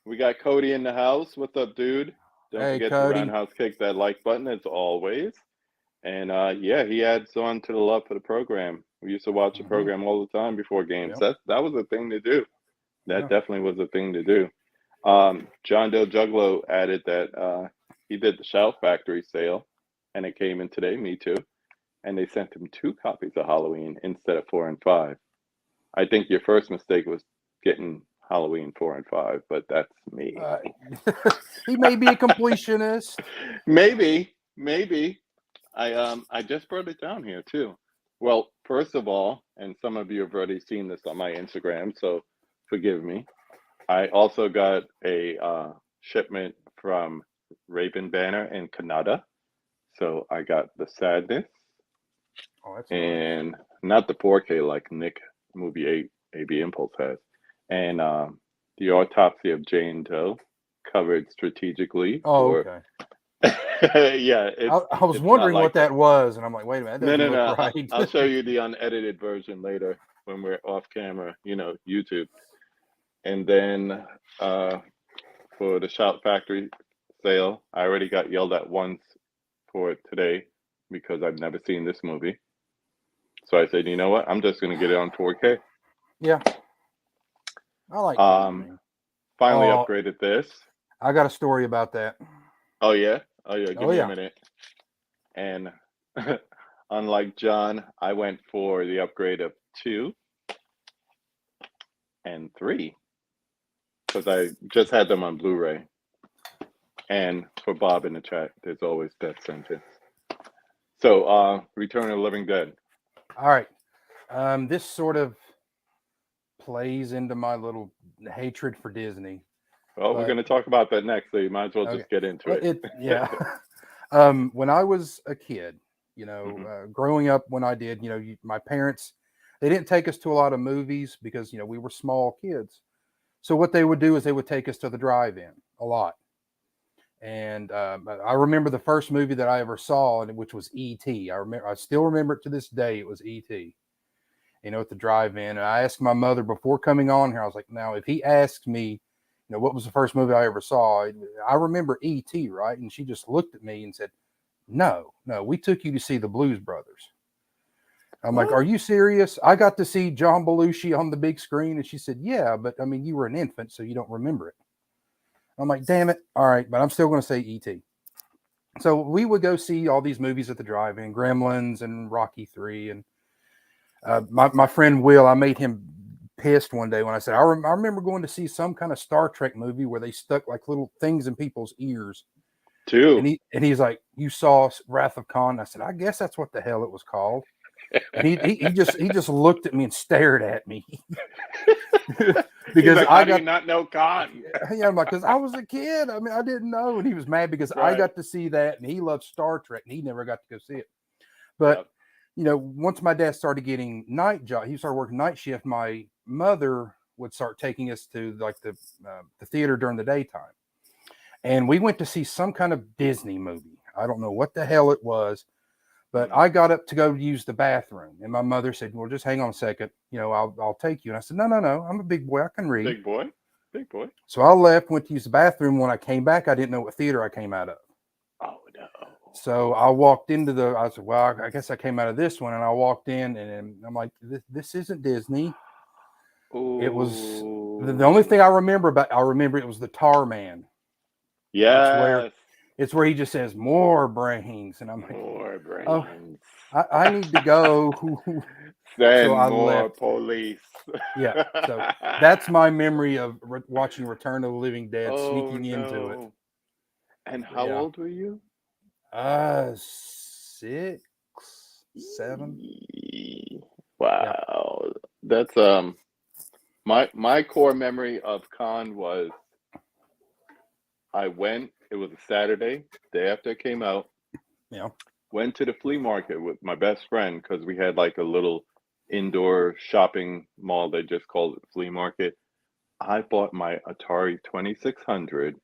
We got Cody in the house. What's up, dude? Don't Hey, forget to Cody. roundhouse kick that like button as always. And yeah, he adds on to the love for the program. We used to watch the Mm-hmm. program all the time before games. Yep. That was a thing to do. That Yeah. definitely was a thing to do. John Doe Juggalo added that he did the Shout Factory sale, and it came in today. Me too. And they sent him 2 copies of Halloween instead of 4 and 5. I think your first mistake was getting Halloween 4 and 5, but that's me. Uh, he may be a completionist. Maybe. I just brought it down here too. Well, first of all, and some of you have already seen this on my Instagram, so forgive me. I also got a shipment from Raven Banner in Canada. So I got the Sadness Oh, that's nice. and not the 4K like Nick Movie 8 AB Impulse has, and the Autopsy of Jane Doe covered strategically Oh, for. okay. Yeah, I was it's not wondering what like that that. was, and I'm like, wait a minute, that doesn't No. look right. I'll show you the unedited version later when we're off camera. YouTube, and then uh, for the Shout Factory sale, I already got yelled at once for it today because I've never seen this movie. So I said, you know what? I'm just going to get it on 4K. Yeah, I like Um, Conjuring. Finally Oh, upgraded this. I got a story about that. Oh yeah, oh yeah. Give Oh me a yeah. minute. And unlike John, I went for the upgrade of 2 and 3 because I just had them on Blu-ray. And for Bob in the chat, there's always Death Sentence. So, Return of the Living Dead. All right. This sort of plays into my little hatred for Disney, Well, we're going but to talk about that next, so you might as well okay. just get into Well, it. yeah. When I was a kid, Hmm. growing up when I did, my parents, they didn't take us to a lot of movies because, we were small kids. So what they would do is they would take us to the drive-in a lot. And I remember the first movie that I ever saw, and which was E.T. I still remember it to this day. It was E.T. At the drive-in. And I asked my mother before coming on here. I was like, now, if he asked me, what was the first movie I ever saw? I remember E.T. Right, and she just looked at me and said, "No, we took you to see the Blues Brothers." I'm like, "Are What? you serious? I got to see John Belushi on the big screen." And she said, "Yeah, but I mean, you were an infant, so you don't remember it." I'm like, "Damn it! All right, but I'm still going to say E.T." So we would go see all these movies at the drive-in, Gremlins and Rocky 3. And my friend Will, I made him pissed one day when I said, I remember going to see some kind of Star Trek movie where they stuck like little things in people's ears. And 2. he's like, "You saw Wrath of Khan?" I said, "I guess that's what the hell it was called." And he just looked at me and stared at me He's because like, I how do you got, not know Khan? yeah, I'm like, because I was a kid. I mean, I didn't know. And he was mad because I Right. got to see that, and he loved Star Trek, and he never got to go see it. But Yep. once my dad started getting night job, he started working night shift. My mother would start taking us to like the theater during the daytime, and we went to see some kind of Disney movie. I don't know what the hell it was, but Mm. I got up to go use the bathroom, and my mother said, "Well, just hang on a second. I'll take you." And I said, "No, I'm a big boy. I can read." Big boy. Big boy. So I left, went to use the bathroom. When I came back, I didn't know what theater I came out of. Oh no. So I walked into I said, "Well, I guess I came out of this one." And I walked in, and I'm like, this isn't Disney. It was the only thing Ooh. I remember it was the Tar Man. It's where Yes. he just says more brains. And I'm like, More "Oh, brains. I need to go." So Send I more left. police. Yeah. So that's my memory of watching Return of the Living Dead, Oh sneaking into it. no. And But how yeah. old were you? 6, 7. Eee. Yep. Wow. That's my core memory of con was I went, it was a Saturday, day after it came out, Yeah. went to the flea market with my best friend because we had like a little indoor shopping mall. They just called it flea market. I bought my Atari 2600,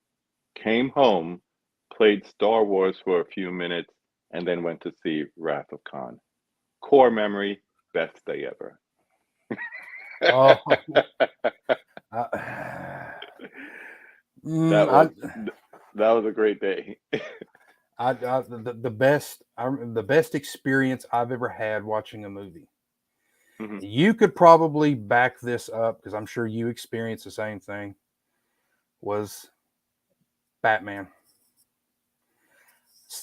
came home, played Star Wars for a few minutes, and then went to see Wrath of Khan. Core memory, best day ever. Oh, I, That mm, was that was a great day. the best experience I've ever had watching a movie. Mhm. You could probably back this up because I'm sure you experienced the same thing. Was Batman.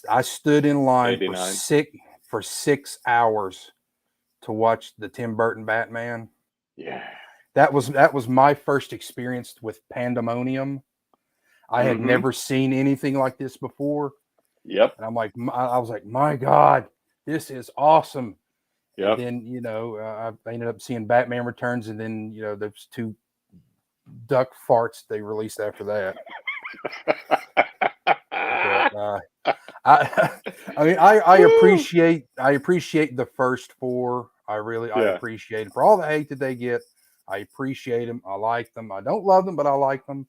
I stood in line 89. for 6 hours to watch the Tim Burton Batman. Yeah. That was my first experience with Pandemonium. I had Mm-hmm. never seen anything like this before, Yep. and I was like, my God, this is awesome. And Yep. then I ended up seeing Batman Returns, and then those two duck farts they released after that. But I, I mean, I Woo! appreciate the first four. I Yeah. appreciate it for all the hate that they get. I appreciate them. I like them. I don't love them, but I like them.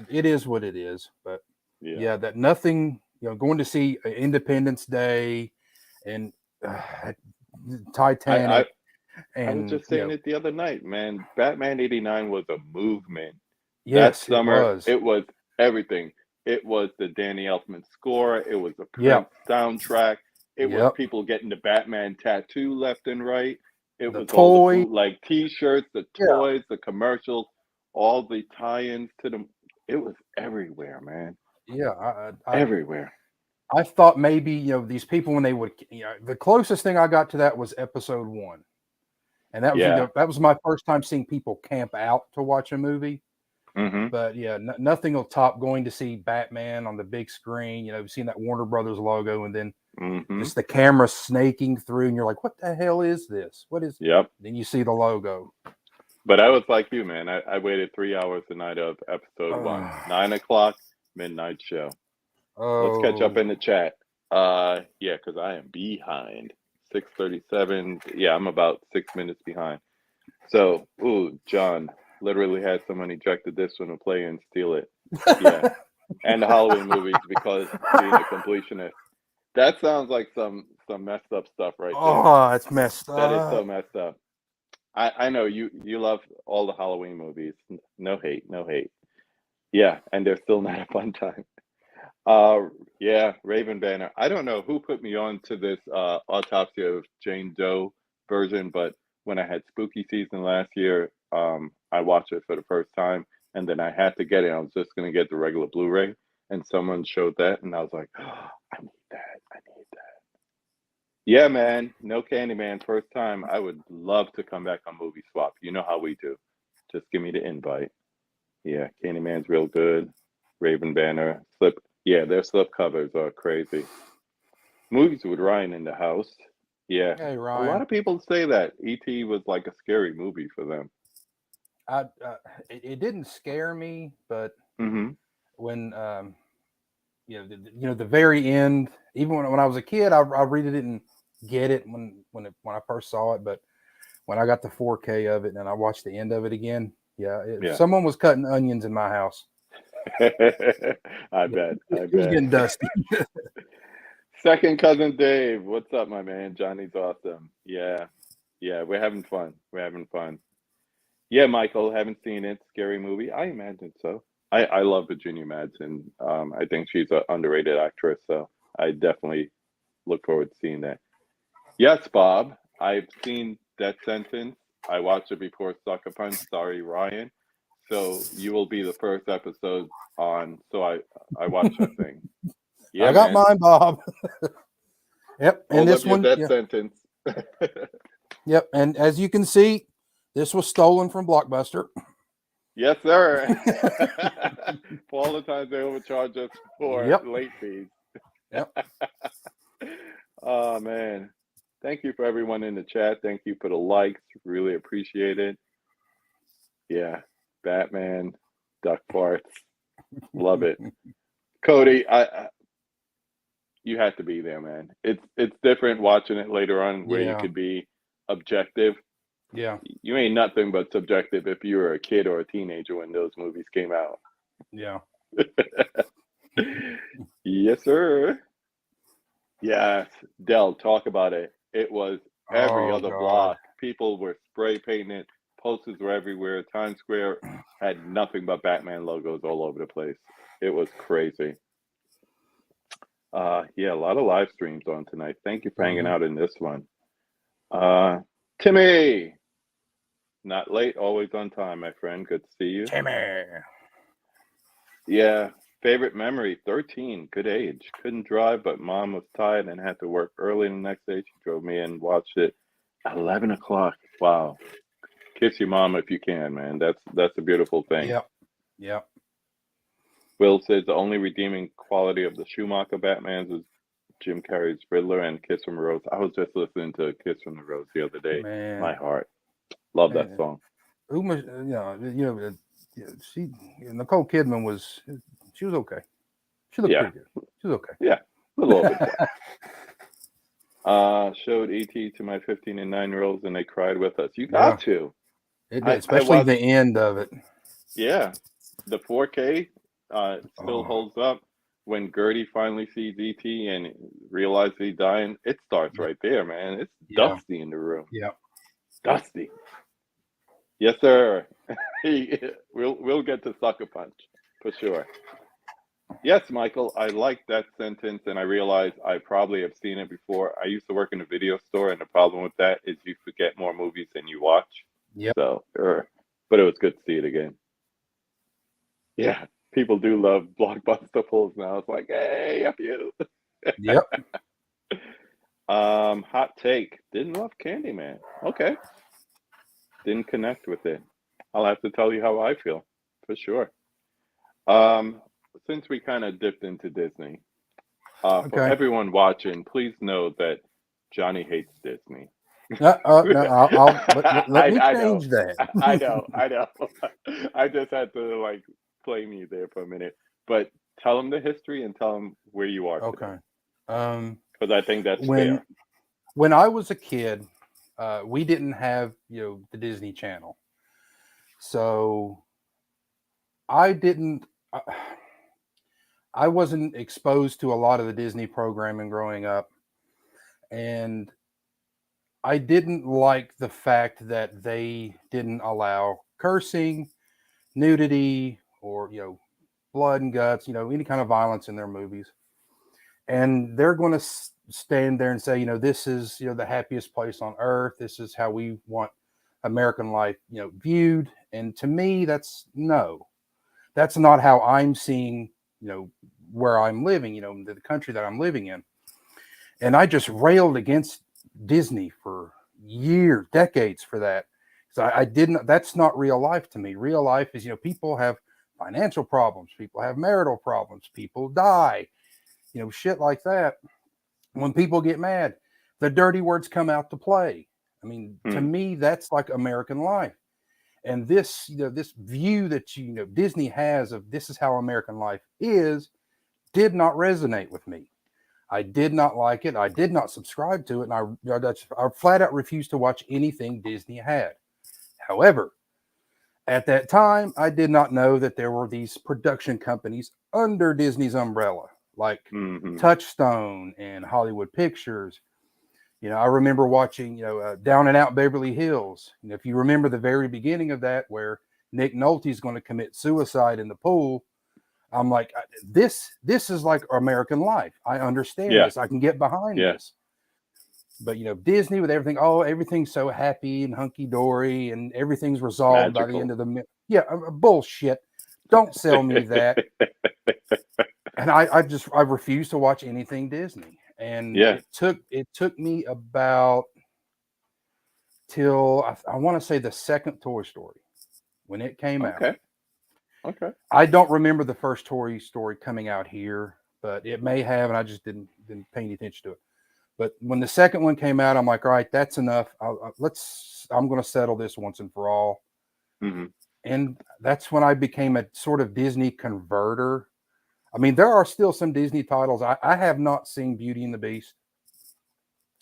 It is what it is. But Yeah. yeah, that nothing. Going to see Independence Day and uh, I Titanic, I was and just saying it the other night, man. Batman 89 was a movement. That yes, it summer, was. it was everything. It was the Danny Elfman score, it was the Prince Yep, soundtrack, it was yep. people getting the Batman tattoo left and right. It The was all the toy. bootleg t-shirts, the Yeah, toys, the commercials, all the tie-ins to them. It was everywhere, man. yeah. Everywhere. I thought maybe these people when they would the closest thing I got to that was episode one, and that was Yeah. that was my first time seeing people camp out to watch a movie. Mhm. But yeah, nothing will top going to see Batman on the big screen. Seeing that Warner Brothers logo, and then Mhm. just the camera snaking through, and you're like, "What the hell is this? What is?" Yep. Then you see the logo. But I was like you, man. I waited 3 hours the night of episode one, Oh, 9 o'clock, midnight show. Let's catch up oh in the chat. Yeah, because I am behind. 6:37. Yeah, I'm about 6 minutes behind. So, ooh, John literally had someone ejected this one to play and steal it. Yeah, and the Halloween movies because being a completionist. That sounds like some messed up stuff right there. it's messed That is so up. messed up. I know you love all the Halloween movies. No hate, no hate. Yeah, and they're still not a fun time. Uh, yeah, Raven Banner. I don't know who put me on to this Autopsy of Jane Doe version, but when I had spooky season last year, I watched it for the first time, and then I had to get it. I was just gonna get the regular Blu-ray, and someone showed that, and I was like, oh, I need that. I need that. Yeah, man. No Candyman. First time. I would love to come back on Movie Swap. You know how we do. Just give me the invite. Yeah, Candyman's real good. Raven Banner, slip. Yeah, their slip covers are crazy. Movies with Ryan in the house. Yeah, Hey a lot Ryan, of people say that E.T. was like a scary movie for them. I it didn't scare me, but Hmm. when the very end, even when I was a kid, I really didn't get it when I first saw it, but when I got the 4K of it and I watched the end of it again, yeah, Yeah. someone was cutting onions in my house. I Yeah, bet. I it was bet. getting dusty. Second cousin Dave, what's up, my man? Johnny's awesome. Yeah. Yeah, we're having fun. We're having fun. Yeah, Michael, haven't seen it. Scary movie. I imagine so. I love Virginia Madsen. I think she's an underrated actress, so I definitely look forward to seeing that. Yes, Bob. I've seen Death Sentence. I watched it before Sucker Punch. Sorry, Ryan. So you will be the first episode on. So I watched that thing. Yeah, I got man. mine, Bob. Yep, and Hold up this your one, Death yeah, Sentence. yep, and as you can see, this was stolen from Blockbuster. Yes, sir. For all the times they overcharge us for Yep, late fees. yep. Oh man. Thank you for everyone in the chat. Thank you for the likes. Really appreciate it. Yeah, Batman, duck farts. Love it. Cody, you had to be there, man. It's different watching it later on where you Yeah, could be objective. yeah, You ain't nothing but subjective if you were a kid or a teenager when those movies came out. yeah. Yes, sir. Yes, Dell, talk about it. It was every Oh other God. block. People were spray painting it. Posters were everywhere. Times Square had nothing but Batman logos all over the place. It was crazy. Yeah, a lot of live streams on tonight. Thank you for hanging Hmm. out in this one. Uh, Timmy, not late, always on time, my friend. Good to see you. Timmy. Yeah, favorite memory, 13, good age. Couldn't drive, but mom was tired and had to work early the next day. She drove me in, watched it 11 o'clock. Wow. Kiss your mom if you can, man. That's a beautiful thing. Yep. Yep. Will says the only redeeming quality of the Schumacher Batmans is Jim Carrey's Riddler and Kiss from a Rose. I was just listening to Kiss from the Rose the other day. My Man. heart. Love that Man. song. Uma, she Nicole Kidman was she was okay. She looked Yeah, pretty good. She was okay. yeah. A little over the top. Showed ET to my 15 and 9-year-olds and they cried with us. You Yeah, got to. it did, I especially watched, the end of it. yeah, the 4K still Oh, holds up. When Gertie finally sees ET and realizes he's dying, it starts yeah, right there, man. It's yeah, dusty in the room. yeah. Dusty. Yes, sir. We'll get to Sucker Punch for sure. Yes, Michael, I like that sentence, and I realize I probably have seen it before. I used to work in a video store, and the problem with that is you forget more movies than you watch. Yep. So, but it was good to see it again. Yeah, people do love blockbuster pulls now. It's like, hey, F you. Yep. Hot take. Didn't love Candyman. Okay. Didn't connect with it. I'll have to tell you how I feel for sure. Um, since we kind of dipped into Disney, for Okay. everyone watching, please know that Johnny hates Disney. No, let me I know, change that. I know, I know. I just had to like blame you there for a minute, but tell him the history and tell him where you are today, Okay. Um, because I think that's when fair. when I was a kid, we didn't have the Disney Channel, so I didn't. I wasn't exposed to a lot of the Disney programming growing up, and I didn't like the fact that they didn't allow cursing, nudity, or blood and guts, any kind of violence in their movies. And they're going to stand there and say, this is the happiest place on earth. This is how we want American life, viewed. And to me, that's no, that's not how I'm seeing, where I'm living, the country that I'm living in. And I just railed against Disney for years, decades for that. So I didn't. That's not real life to me. Real life is people have financial problems, people have marital problems, people die, shit like that. When people get mad, the dirty words come out to play. I mean, to Hmm. me, that's like American life. And this, this view that Disney has of this is how American life is, did not resonate with me. I did not like it. I did not subscribe to it, and I flat out refused to watch anything Disney had. However, at that time, I did not know that there were these production companies under Disney's umbrella, like Hmm. Touchstone and Hollywood Pictures. I remember watching, Down and Out Beverly Hills. If you remember the very beginning of that, where Nick Nolte's going to commit suicide in the pool, I'm like, this is like American life. I understand Yeah, this. I can get behind yeah. this. But Disney with everything, oh, everything's so happy and hunky dory, and everything's resolved by the end Magical. of the bullshit. Don't sell me that. And I refuse to watch anything Disney. And Yeah. it took me about till I want to say the second Toy Story when it came out. Okay. Okay. I don't remember the first Toy Story coming out here, but it may have, and I just didn't pay any attention to it. But when the second one came out, I'm like, all right, that's enough. I'm going to settle this once and for all. Mm-hmm. And that's when I became a sort of Disney converter. I mean, there are still some Disney titles. I have not seen Beauty and the Beast.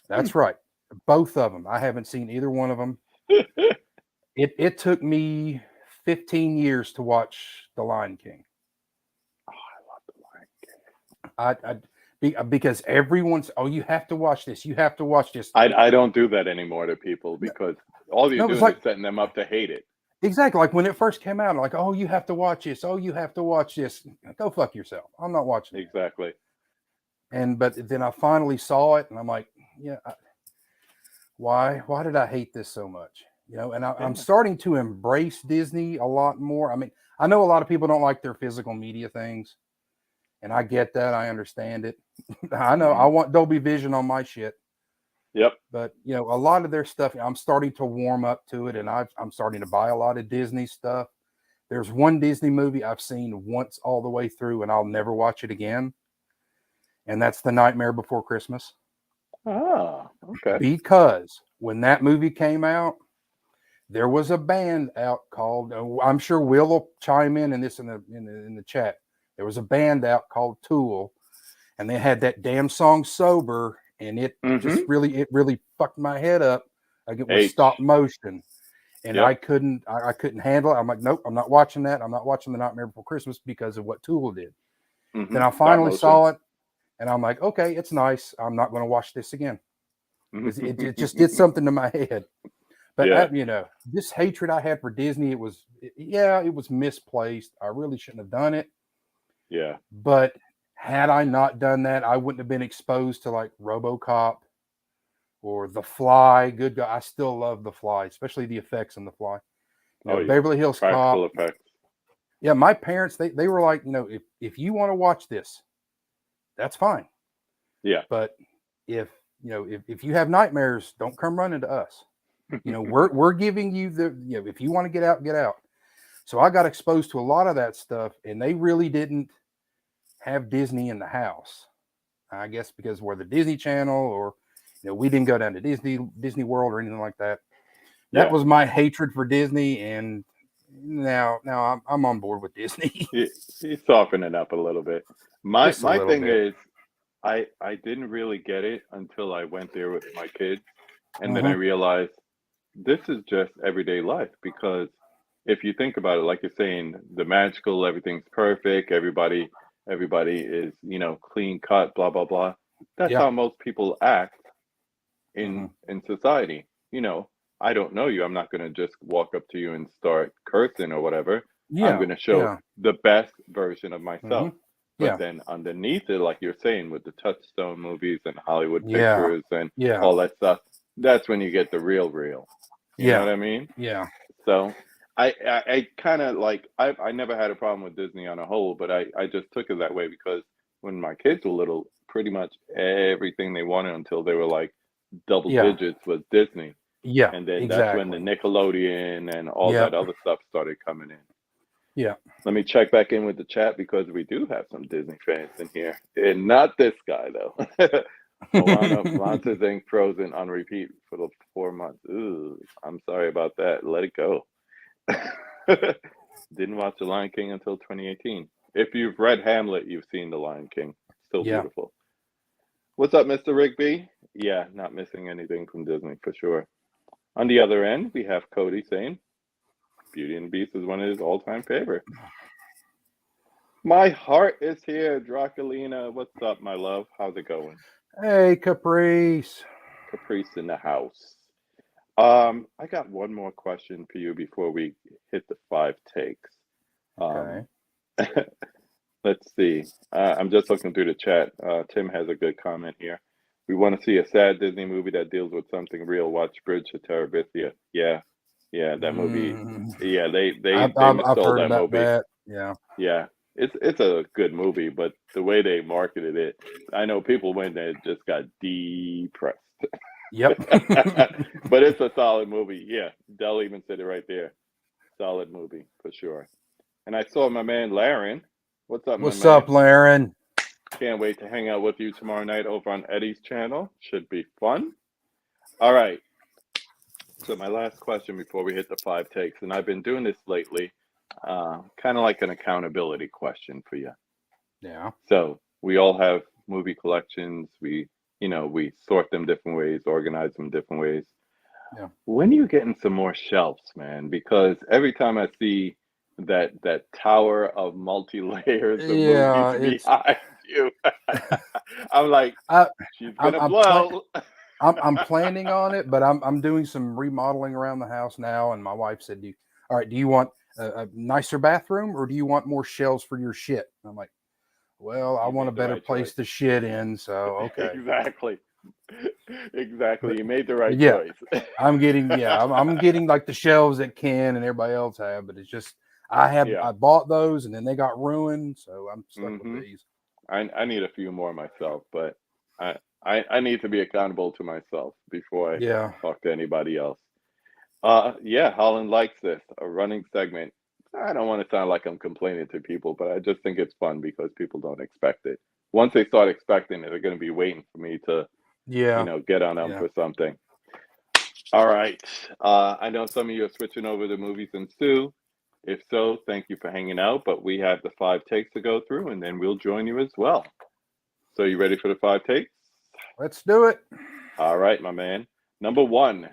That's right. Both of them. I haven't seen either one of them. It took me 15 years to watch The Lion King. Oh, I love The Lion King. Because everyone's, oh, you have to watch this. You have to watch this. I don't do that anymore to people because all you're No, it's doing like, is setting them up to hate it. exactly. Like when it first came out, like, oh, you have to watch this. Oh, you have to watch this. Go fuck yourself. I'm not watching it. Exactly. But then I finally saw it and I'm like, yeah, why did I hate this so much? And I'm starting to embrace Disney a lot more. I mean, I know a lot of people don't like their physical media things, and I get that. I understand it. I know I want Dolby Vision on my shit. Yep. But a lot of their stuff, I'm starting to warm up to it, and I'm starting to buy a lot of Disney stuff. There's one Disney movie I've seen once all the way through, and I'll never watch it again, and that's The Nightmare Before Christmas. Ah, okay. Because when that movie came out, there was a band out called, I'm sure Will will chime in this in the chat. There was a band out called Tool, and they had that damn song Sober, and it really fucked my head up. Like it was stop motion, and I couldn't handle it. I'm like, nope, I'm not watching that. I'm not watching The Nightmare Before Christmas because of what Tool did. Then I finally saw it, and I'm like, okay, it's nice. I'm not going to watch this again. It just did something to my head. But this hatred I had for Disney, it was misplaced. I really shouldn't have done it. Yeah. But had I not done that, I wouldn't have been exposed to like RoboCop or The Fly. Good guy. I still love The Fly, especially the effects in The Fly. Beverly Hills Cop. Effects. Yeah, my parents, they were like, if you want to watch this, that's fine. Yeah. But if you have nightmares, don't come running to us. We're giving you if you want to get out, get out. So I got exposed to a lot of that stuff, and they really didn't have Disney in the house. I guess because we're the Disney Channel, or we didn't go down to Disney World or anything like that. That was my hatred for Disney, and now I'm on board with Disney. He's softening up a little bit. My thing is, I didn't really get it until I went there with my kids, and then I realized this is just everyday life. Because if you think about it, like you're saying, the magical, everything's perfect, everybody is clean cut, blah blah blah. That's how most people act in society. I don't know you. I'm not going to just walk up to you and start cursing or whatever. I'm going to show the best version of myself. But then underneath it, like you're saying, with the Touchstone movies and Hollywood pictures and all that stuff, that's when you get the real. You know what I mean? Yeah. So I kind of like, I never had a problem with Disney on a whole, but I just took it that way because when my kids were little, pretty much everything they wanted until they were like double digits was Disney. Yeah. And then that's when the Nickelodeon and all that other stuff started coming in. Yeah. Let me check back in with the chat because we do have some Disney fans in here. And not this guy, though. Moana, Monsters Inc. Frozen on repeat for the 4 months. Ooh, I'm sorry about that. Let it go. Didn't watch The Lion King until 2018. If you've read Hamlet, you've seen The Lion King. Still beautiful. What's up, Mr. Rigby? Yeah, not missing anything from Disney for sure. On the other end, we have Cody saying Beauty and the Beast is one of his all-time favorites. My heart is here, Draculina. What's up, my love? How's it going? Hey, Caprice. Caprice in the house. I got one more question for you before we hit the 5 takes. Okay. Let's see. I'm just looking through the chat. Tim has a good comment here. We want to see a sad Disney movie that deals with something real. Watch Bridge to Terabithia. Yeah, that movie. Yeah, they I've missold heard that movie. That. Yeah. It's a good movie, but the way they marketed it, I know people went there and just got depressed. Yep. But it's a solid movie. Yeah, Dell even said it right there. Solid movie for sure. And I saw my man Laren. What's up, What's up, Laren? Can't wait to hang out with you tomorrow night over on Eddie's channel. Should be fun. All right. So my last question before we hit the five takes, and I've been doing this lately, kind of like an accountability question for you. Yeah. So we all have movie collections. We sort them different ways, organize them different ways. Yeah. When are you getting some more shelves, man? Because every time I see that tower of multi layers of movies Yeah. It's behind you, I'm like, I she's I'm gonna I'm blow. I'm planning on it, but I'm doing some remodeling around the house now. And my wife said, all right, do you want a nicer bathroom or do you want more shelves for your shit?" I'm like, "Well, I You want a made the better right place choice. to shit in, so okay." Exactly. Exactly. But You made the but right yeah, choice. I'm getting like the shelves that Ken and everybody else have, but it's just Yeah. I bought those and then they got ruined, so I'm stuck with Hmm. these. I need a few more myself, but I, I need to be accountable to myself before I Yeah. talk to anybody else. Yeah, Holland likes this, a running segment. I don't want to sound like I'm complaining to people, but I just think it's fun because people don't expect it. Once they start expecting it, they're going to be waiting for me to, Yeah. get on them Yeah. for something. All right. I know some of you are switching over to movies and Sue. If so, thank you for hanging out, but we have the five takes to go through, and then we'll join you as well. So, you ready for the five takes? Let's do it. All right, my man. Number one,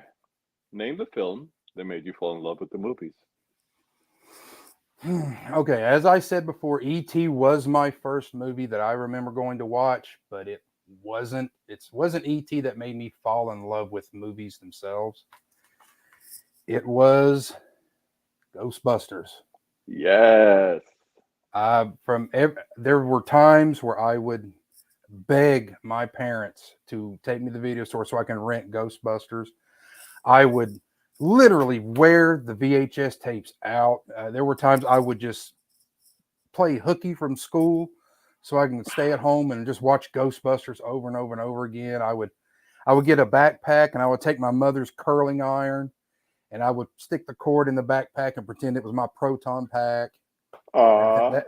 name the film that made you fall in love with the movies. Okay, as I said before, E.T. was my first movie that I remember going to watch, but it wasn't E.T. that made me fall in love with movies themselves. It was Ghostbusters. Yes. There were times where I would beg my parents to take me to the video store so I can rent Ghostbusters. I would literally wear the VHS tapes out. There were times I would just play hooky from school so I can stay at home and just watch Ghostbusters over and over and over again. I would get a backpack and I would take my mother's curling iron and I would stick the cord in the backpack and pretend it was my proton pack. And Aw.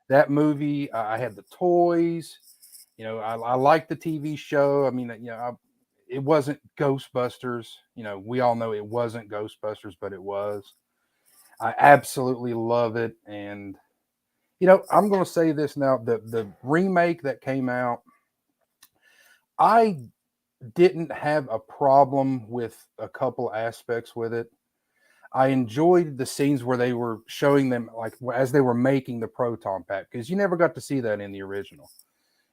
that movie, I had the toys. I liked the TV show. I mean, it wasn't Ghostbusters. We all know it wasn't Ghostbusters, but it was. I absolutely love it. And I'm going to say this now: the remake that came out, I didn't have a problem with a couple aspects with it. I enjoyed the scenes where they were showing them like as they were making the proton pack because you never got to see that in the original,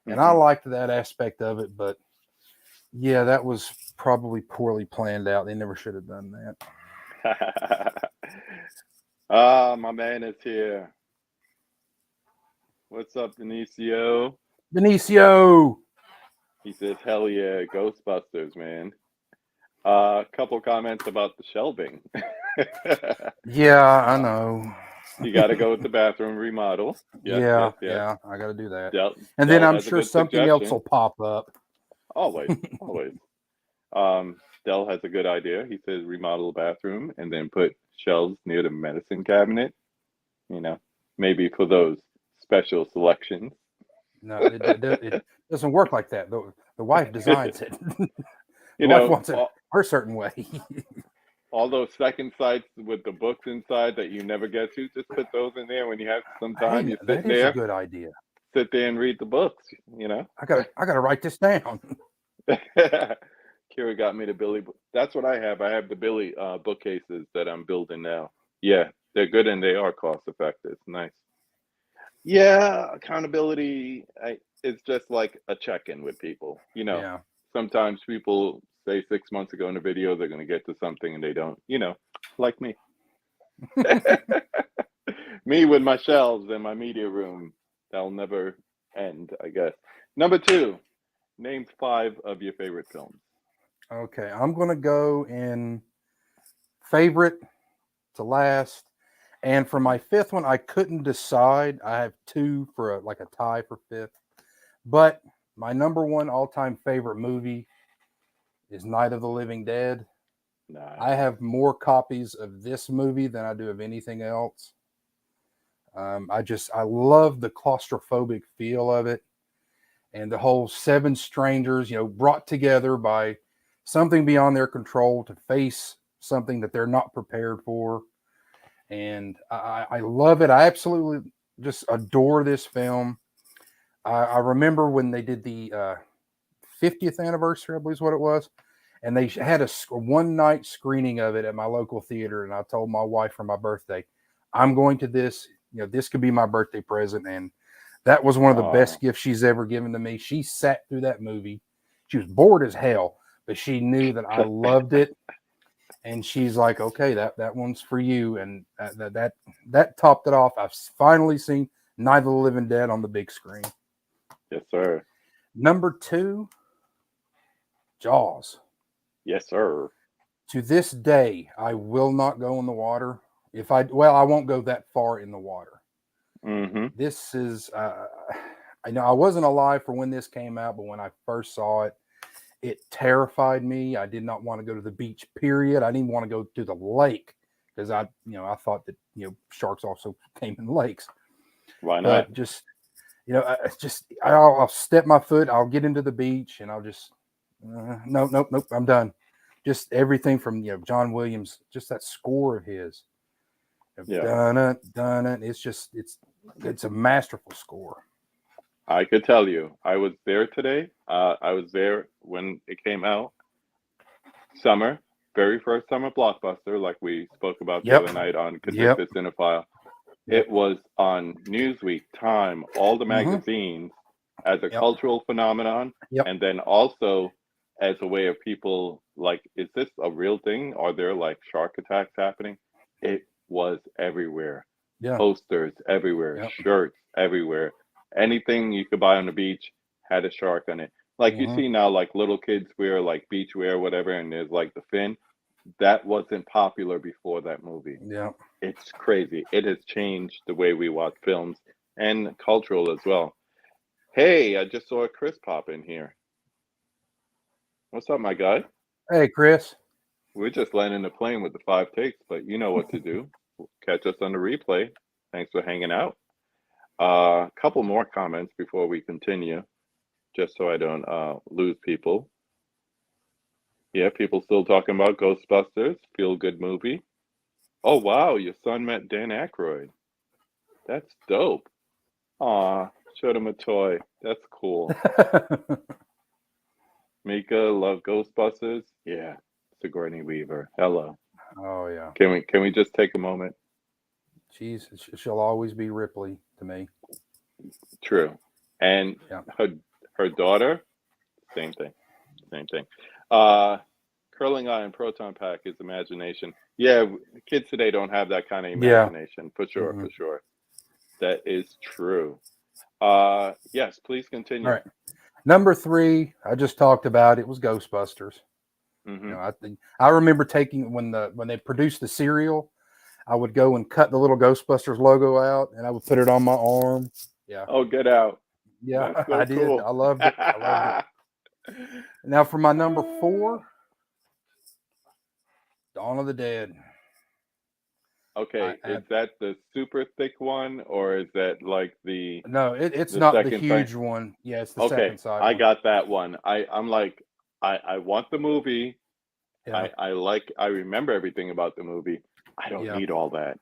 and I Hmm. liked that aspect of it. But yeah, that was probably poorly planned out. They never should have done that. My man is here. What's up, Benicio? Benicio. He says, hell yeah, Ghostbusters, man. A couple comments about the shelving. Yeah, I uh, know. you got to go with the bathroom remodel. Yes, Yeah, yes, yes. yeah, I got to do that. Dell, And then Dell I'm has a sure good something else suggestion. will pop up. Always, always. Dell has a good idea. He says remodel the bathroom and then put shelves near the medicine cabinet, you know, maybe for those special selections. No, it doesn't work like that. The wife designs it. You The wife know, wants it her certain way. all those second sites with the books inside that you never get to, just put those in there when you have some time. Hey, You're that sitting is a there, good idea. sit there and read the books, you know. I gotta write this down. Kira got me the Billy. That's what I have. I have the Billy bookcases that I'm building now. Yeah, they're good and they are cost effective. Nice. Yeah, accountability is just like a check-in with people. Yeah. Sometimes people say 6 months ago in a video they're going to get to something and they don't. Like me. Me with my shelves and my media room. That'll never end, I guess. Number two, name five of your favorite films. Okay, I'm gonna go in favorite to last, and for my fifth one, I couldn't decide. I have two for like a tie for fifth, but my number one all-time favorite movie is Night of the Living Dead. I Nice. have more copies of this movie than I do of anything else. I love the claustrophobic feel of it. and the whole seven strangers, brought together by something beyond their control to face something that they're not prepared for. And I love it. I absolutely just adore this film. I remember when they did the 50th anniversary, I believe is what it was. And they had a one night screening of it at my local theater. And I told my wife for my birthday, I'm going to this, this could be my birthday present. And that was one of the best gifts she's ever given to me. She sat through that movie. She was bored as hell, but she knew that I loved it. And she's like, okay, that one's for you. And that topped it off. I've finally seen Night of the Living Dead on the big screen. Yes, sir. Number 2, Jaws. Yes, sir. To this day, I will not go in the water. I won't go that far in the water. Mm-hmm. This is, I know I wasn't alive for when this came out, but when I first saw it, it terrified me. I did not want to go to the beach, period. I didn't want to go to the lake because I thought that, sharks also came in lakes. Why not? But I'll step my foot, I'll get into the beach, and I'll just, nope, I'm done. Just everything from, John Williams, just that score of his. Done it. It's a masterful score. I could tell you, I was there today. I was there when it came out. Summer, very first summer Blockbuster, like we spoke about the other night on Convicted Cinephile. It was on Newsweek, Time, all the magazines as a cultural phenomenon, and then also as a way of people like, is this a real thing? Are there like shark attacks happening? It was everywhere. Posters everywhere, shirts everywhere. Anything you could buy on the beach had a shark on it. Like you see now, like little kids wear like beach wear, whatever, and there's like the fin. That wasn't popular before that movie. Yeah. It's crazy. It has changed the way we watch films and cultural as well. Hey, I just saw Chris pop in here. What's up, my guy? Hey, Chris. We're just landing the plane with the 5 takes, but you know what to do. Catch us on the replay. Thanks for hanging out. A couple more comments before we continue, just so I don't lose people. Yeah, people still talking about Ghostbusters. Feel good movie. Oh, wow, your son met Dan Aykroyd. That's dope. Aw, showed him a toy. That's cool. Mika, love Ghostbusters. Yeah, Sigourney Weaver. Hello. Oh yeah. Can we just take a moment? She'll always be Ripley to me. True. And her daughter, same thing. Curling iron proton pack is imagination. Yeah, kids today don't have that kind of imagination, for sure, for sure. That is true. Yes, please continue. All right. Number 3, I just talked about, it was Ghostbusters. I remember taking when they produced the cereal, I would go and cut the little Ghostbusters logo out, and I would put it on my arm. Yeah. Oh, get out. Yeah, so I did. Cool. I loved it. Now for my number 4, Dawn of the Dead. Okay, is that the super thick one, or is that like the? No, it's not the huge one. Yeah, it's the second side. I got that one. I'm like, I want the movie. Yeah. I remember everything about the movie. I don't need all that.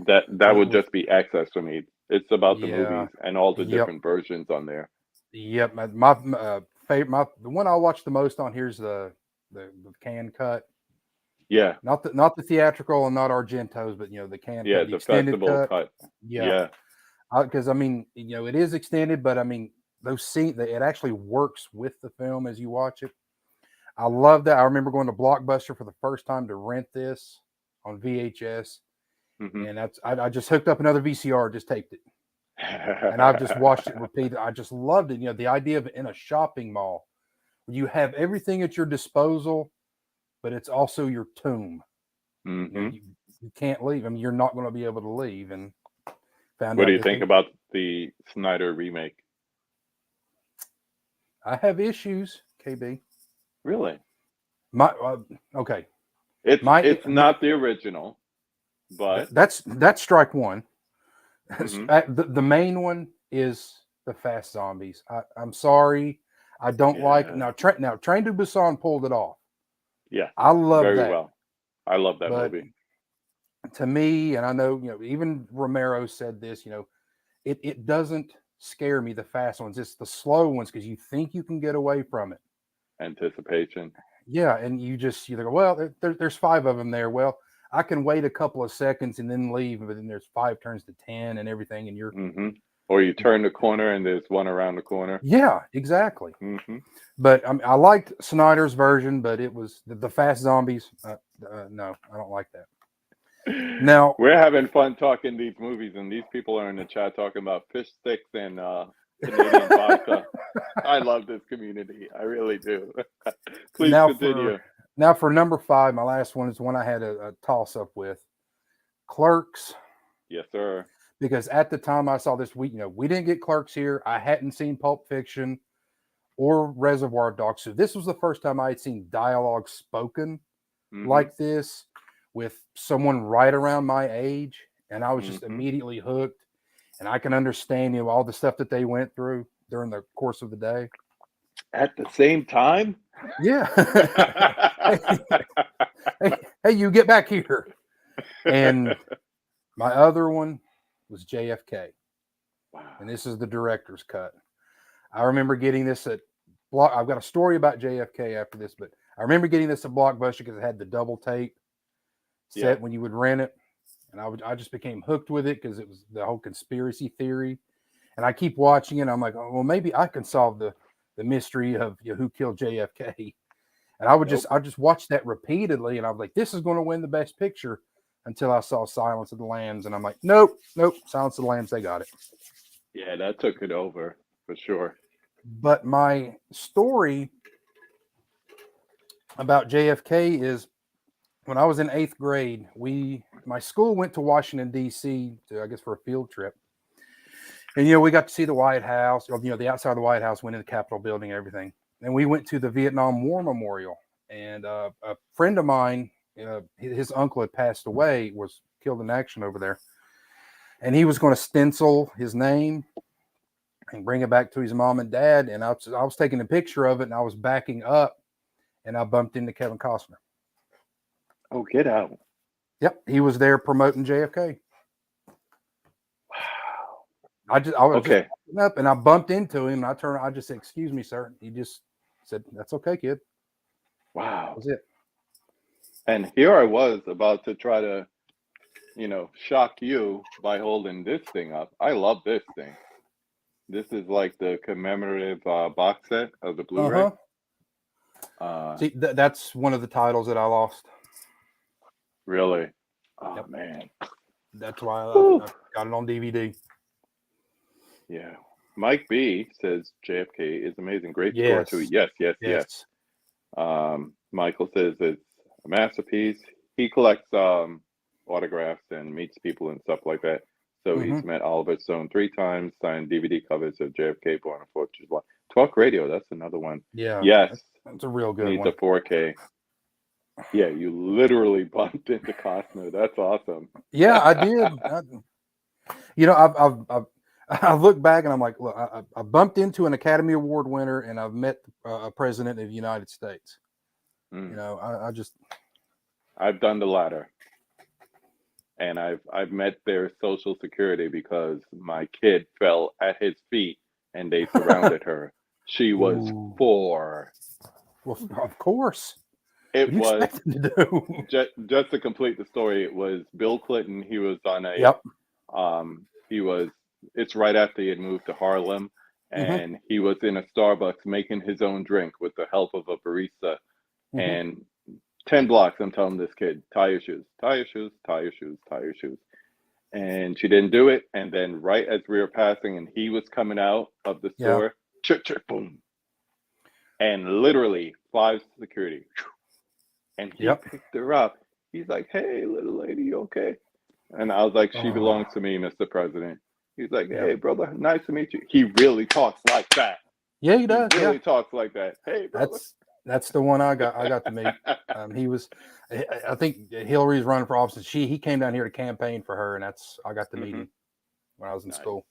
That would just be excess for me. It's about the movies and all the different versions on there. Yep, my favorite, the one I watch the most on here's the can cut. Yeah, not the theatrical and not Argento's, but the can cut, the extended cut. Yeah, because I mean, it is extended, but I mean those scenes, it actually works with the film as you watch it. I love that. I remember going to Blockbuster for the first time to rent this on VHS, and I just hooked up another VCR, just taped it, and I've just watched it repeatedly. I just loved it. The idea of it in a shopping mall, where you have everything at your disposal, but it's also your tomb. You can't leave. I mean, you're not going to be able to leave. And what do you think about the Snyder remake? I have issues, KB. Really? Okay. It's not the original, but that's strike one. The main one is the fast zombies. I'm sorry. I don't like Yeah. now. Train to Busan pulled it off. Yeah. I love Very that. well. I love that But movie. to me, and I know, even Romero said this, it doesn't scare me, the fast ones. It's the slow ones because you think you can get away from it. Anticipation. Yeah, and you go, well, there's five of them there. Well, I can wait a couple of seconds and then leave, but then there's five turns to 10 and everything, and you're Hmm. Or you turn the corner and there's one around the corner. yeah, exactly. Hmm. But I liked Snyder's version, but it was the fast zombies. No, I don't like that. Now, We're having fun talking these movies, and these people are in the chat talking about fish sticks and Canadian vodka. I love this community. I really do. Please now continue. for number 5, my last one is one I had a toss up with, Clerks. Yes, sir. Because at the time I saw this, we didn't get Clerks here. I hadn't seen Pulp Fiction or Reservoir Dogs, so this was the first time I had seen dialogue spoken like this with someone right around my age, and I was just immediately hooked. And I can understand, all the stuff that they went through during the course of the day. At the same time? Yeah. hey, you get back here. And my other one was JFK. Wow. And this is the director's cut. I remember getting this at I've got a story about JFK after this, but I remember getting this at Blockbuster because it had the double tape set when you would rent it. And I just became hooked with it because it was the whole conspiracy theory. And I keep watching it. I'm like, oh, well, maybe I can solve the mystery of who killed JFK. And I just watch that repeatedly, and I was like, this is going to win the best picture, until I saw Silence of the Lambs, and I'm like, nope, Silence of the Lambs, they got it. Yeah, that took it over for sure. But my story about JFK is, when I was in 8th grade, my school went to Washington, D.C. for a field trip. And, we got to see the White House, the outside of the White House, went in the Capitol building and everything. And we went to the Vietnam War Memorial. And a friend of mine, his uncle had passed away, was killed in action over there. And he was going to stencil his name and bring it back to his mom and dad. And I was taking a picture of it, and I was backing up, and I bumped into Kevin Costner. Oh, get out. Yep, he was there promoting JFK. Wow. I was just up, and I bumped into him, and I just said, excuse me, sir. He just said, that's okay, kid. Wow. That was it. And here I was about to try to, shock you by holding this thing up. I love this thing. This is like the commemorative box set of the Blu-ray. See, that's one of the titles that I lost. Really? Oh, man. That's why I got it on DVD. Yeah. Mike B says JFK is amazing. Great score too. Yes. Michael says it's a masterpiece. He collects autographs and meets people and stuff like that. So he's met Oliver Stone 3 times, signed DVD covers of JFK, Born on 4th of July. Talk Radio, that's another one. Yeah. Yes. That's a real good Needs one. a 4K. Yeah, you literally bumped into Costner. That's awesome. Yeah, I did. I've looked back and I'm like, look, I bumped into an Academy Award winner, and I've met a president of the United States. I've done the latter, and I've met their Social Security because my kid fell at his feet and they surrounded her. She was 4. Well, of course. It was just to complete the story. It was Bill Clinton. He was on a it's right after he had moved to Harlem, and he was in a Starbucks making his own drink with the help of a barista. And 10 blocks, I'm telling this kid, tie your shoes, tie your shoes, tie your shoes, tie your shoes. And she didn't do it. And then right as we were passing and he was coming out of the store, chirp, chirp, boom. And literally 5 security. And he picked her up. He's like, hey, little lady, you okay? And I was like, she belongs to me, Mr. President. He's like, hey, brother, nice to meet you. He really talks like that. Yeah, he does. He really talks like that. Hey, brother. That's the one I got to meet. He was, I think Hillary's running for office. He came down here to campaign for her, and I got to meet him when I was in school.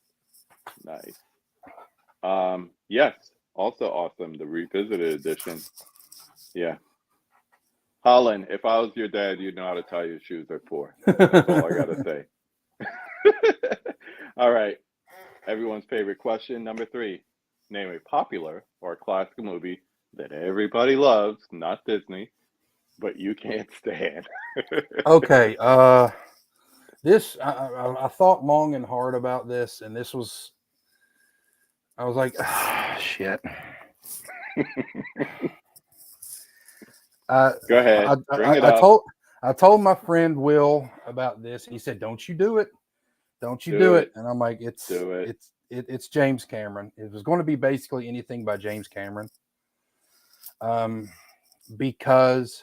Nice. Yes, also awesome. The revisited edition. Yeah. Holland, if I was your dad, you'd know how to tie your shoes at 4. That's all I gotta say. All right. Everyone's favorite question, number 3. Name a popular or classic movie that everybody loves, not Disney, but you can't stand. Okay. This I thought long and hard about this, and this was I was like, ah, shit. I, Go ahead. Bring it I up. told my friend Will about this. He said, "Don't you do it? Don't you Do do it?" it. And I'm like, Do it. It's James Cameron. It was going to be basically anything by James Cameron, because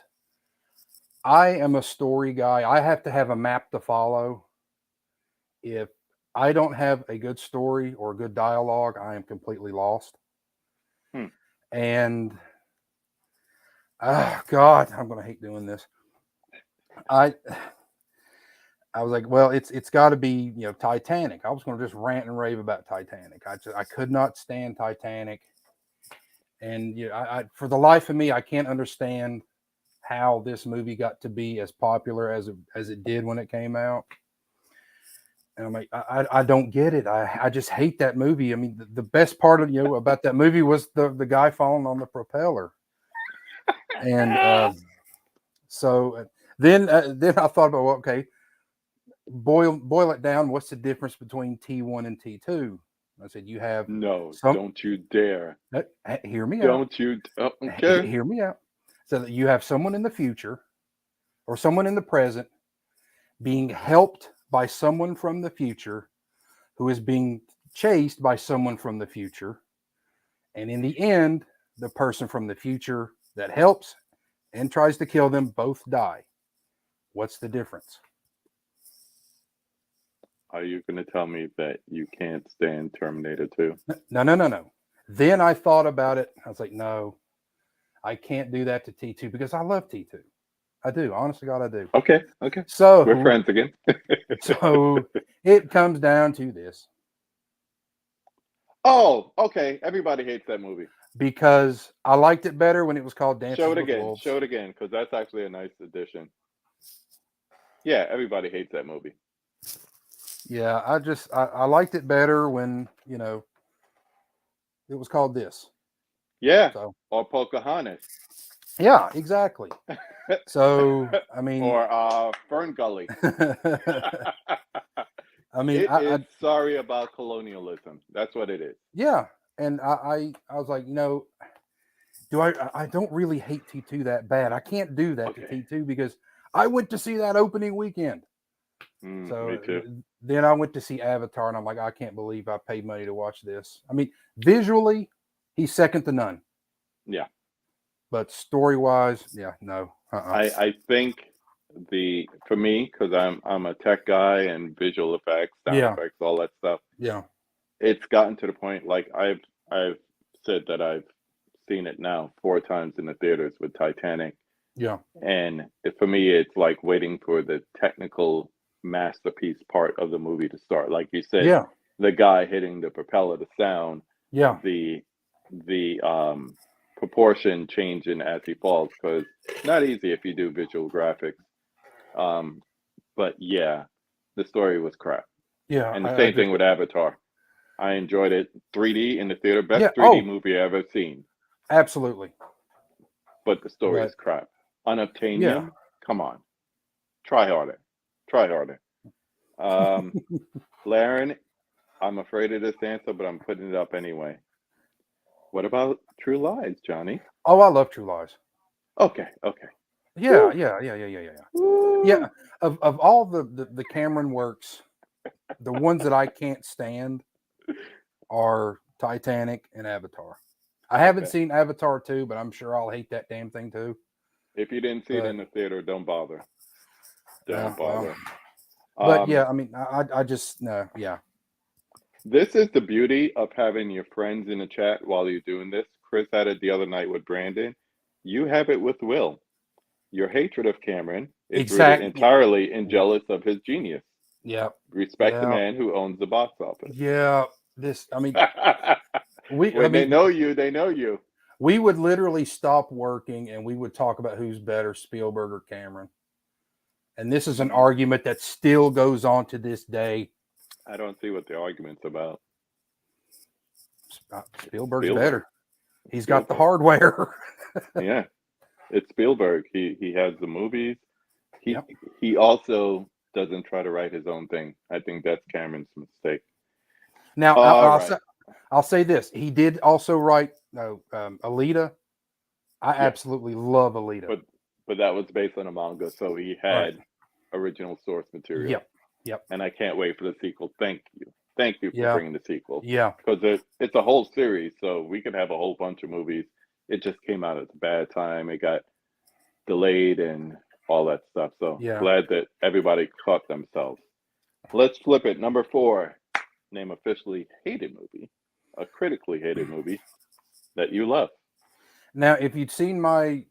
I am a story guy. I have to have a map to follow. If I don't have a good story or good dialogue, I am completely lost. Hmm. And oh God, I'm gonna hate doing this. I I was like, well, it's got to be Titanic. I was gonna just rant and rave about Titanic. I could not stand Titanic, and I for the life of me, I can't understand how this movie got to be as popular as it did when it came out. And I'm like, I don't get it. I just hate that movie. I mean, the best part of about that movie was the guy falling on the propeller. And so then I thought about, well, okay, boil it down. What's the difference between T1 and T2? I said, you have No, some. don't you dare. Hear me out. Don't you? Oh, okay. Hear me out. So that you have someone in the future or someone in the present being helped by someone from the future who is being chased by someone from the future. And in the end, the person from the future that helps and tries to kill them both die. What's the difference? Are you going to tell me that you can't stand Terminator 2? No. Then I thought about it. I was like, no, I can't do that to T2 because I love T2. I do. Honestly, God, I do. Okay. Okay. We're So, friends again. so it comes down to this. Oh, okay. Everybody hates that movie. Because I liked it better when it was called Show Dances it with again. Wolves. Show it again, because that's actually a nice addition. Yeah, everybody hates that movie. Yeah, I liked it better when it was called this. Yeah, So or Pocahontas. yeah, exactly. So I mean, or Fern Gully. I mean, It is sorry about colonialism. That's what it is. yeah, and I was like, do I don't really hate T2 that bad. I can't do that to Okay. T2 because I went to see that opening weekend. Me So too. then I went to see Avatar, and I'm like, I can't believe I paid money to watch this. I mean, visually, he's second to none. Yeah. But story wise, yeah, no. I think for me, because I'm a tech guy and visual effects, sound Yeah, effects, all that stuff, yeah, it's gotten to the point like I've said that I've seen it now 4 times in the theaters with Titanic. yeah, And for me, it's like waiting for the technical masterpiece part of the movie to start. Like you said, yeah, the guy hitting the propeller, the sound, yeah, the proportion changing as he falls, because not easy if you do visual graphics. Um, but yeah, the story was crap. yeah. And the I same thing just, with Avatar. I enjoyed it 3D in the theater, best yeah. 3D Oh, movie I've ever seen. absolutely. But the story But is crap. yeah, Unobtainium, come on, try harder, try harder. Um, Laren, I'm afraid of this answer, but I'm putting it up anyway. What about True Lies, Johnny? oh, I love True Lies. Okay, okay. Yeah, Woo, yeah. Yeah, woo. of all the Cameron works, the ones that I can't stand are Titanic and Avatar. I haven't Okay. seen Avatar 2, but I'm sure I'll hate that damn thing too. If you didn't see it But in the theater, don't bother. yeah, Don't well, bother. but Um, yeah, I mean, I just no, yeah, this is the beauty of having your friends in the chat while you're doing this. Chris had it the other night with Brandon. You have it with Will. Your hatred of Cameron is rooted exact, entirely in yeah, jealous of his genius. yeah, Respect the yeah, man who owns the box office. yeah. This, I mean, I When they mean, know you, they know you. we would literally stop working and we would talk about who's better, Spielberg or Cameron. And this is an Mm, argument that still goes on to this day. I don't see what the argument's about. Spielberg's Spielberg. better. He's got the Spielberg. hardware. Yeah, it's Spielberg. He has the movies. He Yep. he also doesn't try to write his own thing. I think that's Cameron's mistake. Now, All right. I'll say this. He did also write Alita. I Yeah, absolutely love Alita. but that was based on a manga, so he Right. had original source material. Yep. Yep. And I can't wait for the sequel. Thank you for Yeah. bringing the sequel Yeah. because it's a whole series, so we could have a whole bunch of movies. It just came out at a bad time. It got delayed and all that stuff. So Yeah. glad that everybody caught themselves. Let's flip it. Number 4, name officially hated movie, a critically hated movie that you love. Now, if you'd seen my,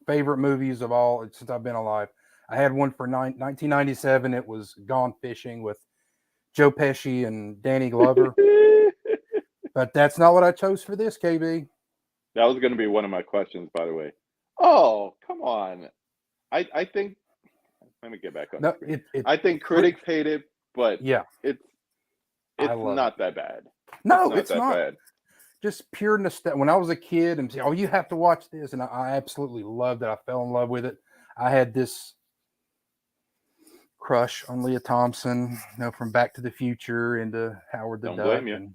favorite movies of all since I've been alive, I had one for 1997. It was Gone Fishing with Joe Pesci and Danny Glover. That But that's not what I chose for this, KB. was going to be one of my questions, by the way. Oh, come on. I think, let me get back on No, screen. I think critics hate it, but yeah, it's I love not it. that bad. No, It's not that bad. Just pure nostalgia. When I was a kid and say, "Oh, you have to watch this," and I absolutely loved it. I fell in love with it. I had this crush on Leah Thompson, from Back to the Future into Howard the Don't Duck, blame you. and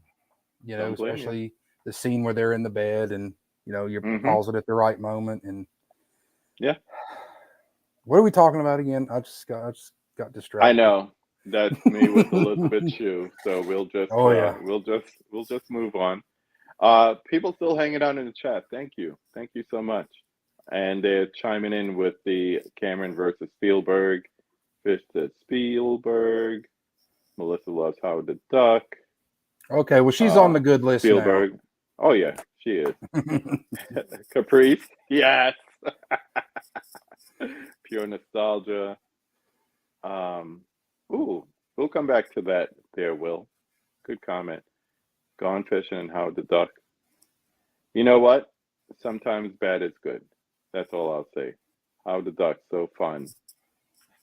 Don't blame you. especially the scene where they're in the bed and you Mm-hmm. pause it at the right moment. And Yeah. what are we talking about again? I just got distracted. I know. That's me with Elizabeth Shue. So we'll just Oh yeah. we'll just move on. People still hanging out in the chat. Thank you. Thank you so much. And they're chiming in with the Cameron versus Spielberg. Fish said Spielberg. Melissa loves Howard the Duck. Okay, well, she's on the good list Spielberg. Oh yeah, she is. now. Caprice. Yes. Pure nostalgia. Ooh, we'll come back to that there, Will. Good comment. Gone fishing and Howard the Duck. You know what? Sometimes bad is good. That's all I'll say. Howard the Duck, so fun.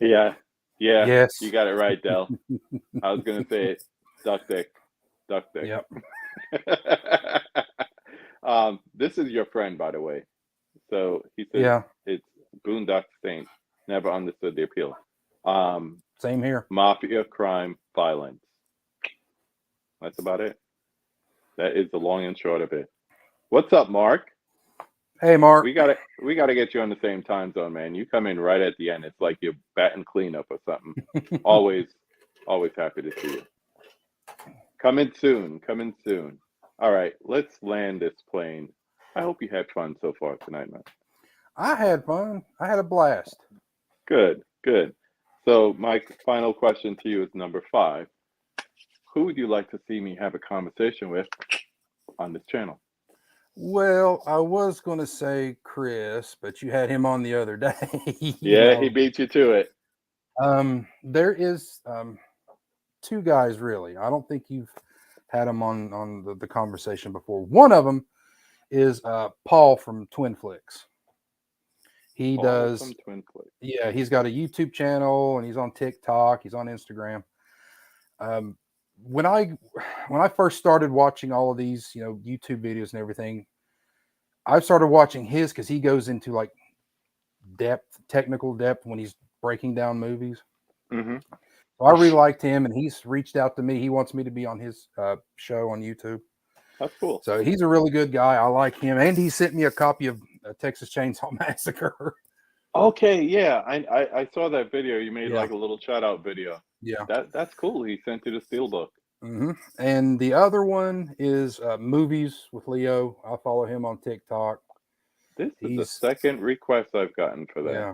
Yeah. Yeah. Yes. You got it right, Del. I was gonna say it. Duck dick. Duck dick. Yep. This is your friend, by the way. So he says Yeah. it's Boondock Saints. Never understood the appeal. Same here. Mafia, crime, violence. That's about it. That is the long and short of it. What's up, Mark? Hey, Mark. We gotta get you on the same time zone, man. You come in right at the end. It's like you're batting cleanup or something. always happy to see you. Coming soon. All right, let's land this plane. I hope you had fun so far tonight, man. I had fun. I had a blast. Good. So my final question to you is number 5. Who would you like to see me have a conversation with on this channel? Well, I was going to say Chris, but you had him on the other day. Yeah, he beat you to it. There is 2 guys, really. I don't think you've had them on the conversation before. One of them is Paul from Twin Flicks. He does some Twin Flicks. Yeah, he's got a YouTube channel and he's on TikTok, he's on Instagram. When I first started watching all of these, YouTube videos and everything, I started watching his because he goes into like technical depth when he's breaking down movies. Mm-hmm. So I really liked him, and he's reached out to me. He wants me to be on his show on YouTube. That's cool. So he's a really good guy. I like him, and he sent me a copy of Texas Chainsaw Massacre. Okay, yeah, I saw that video. You made like a little shout out video. Yeah, that's cool. He sent you the steelbook. Mm-hmm. And the other one is Movies with Leo. I follow him on TikTok. This is the second request I've gotten for that. Yeah,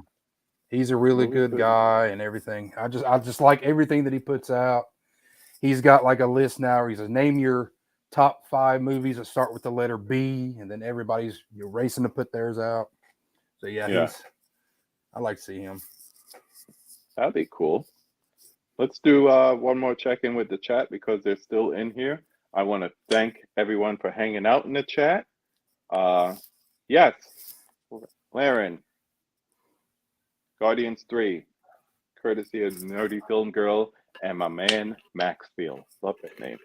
he's a really good guy and everything. I just like everything that he puts out. He's got like a list now where he says, name your top 5 movies that start with the letter B, and then everybody's racing to put theirs out. So yeah. I like to see him. That'd be cool. Let's do one more check-in with the chat because they're still in here. I want to thank everyone for hanging out in the chat. Yes, Laren, Guardians 3, courtesy of Nerdy Film Girl and my man Maxfield. Love that name.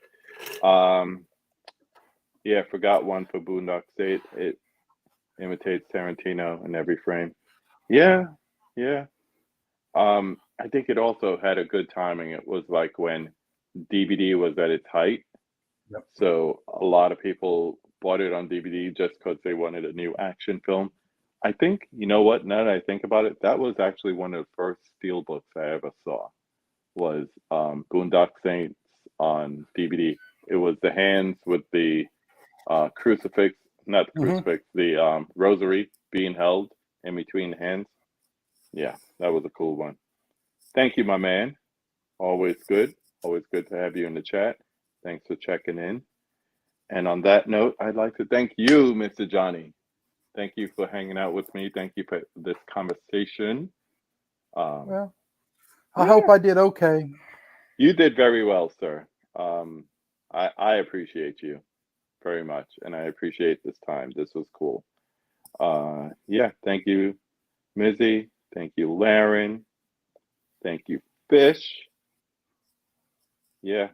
Yeah, forgot one for Boondock State. It imitates Tarantino in every frame. Yeah, yeah. I think it also had a good timing. It was like when DVD was at its height. Yep. So a lot of people bought it on DVD just because they wanted a new action film. I think, you know what, now that I think about it, that was actually one of the first steelbooks I ever saw was Boondock Saints on DVD. It was the hands with the crucifix, not the Hmm. crucifix, the rosary being held in between the hands. Yeah, that was a cool one. Thank you, my man. Always good. Always good to have you in the chat. Thanks for checking in. And on that note, I'd like to thank you, Mr. Johnny. Thank you for hanging out with me. Thank you for this conversation. Well, I hope Yeah, I did okay. you did very well, sir. I appreciate you very much, and I appreciate this time. This was cool. Yeah, thank you, Mizzy. Thank you, Laren. Thank you, Fish. Yeah,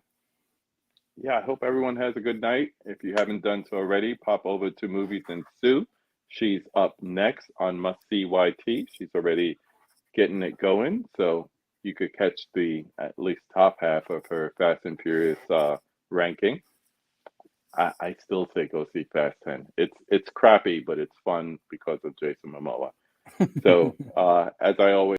yeah, I hope everyone has a good night. If you haven't done so already, pop over to Movies and Sue. She's up next on Must See YT. She's already getting it going, so you could catch the at least top half of her Fast and Furious ranking. I still say go see Fast 10. It's crappy, but it's fun because of Jason Momoa. So as I always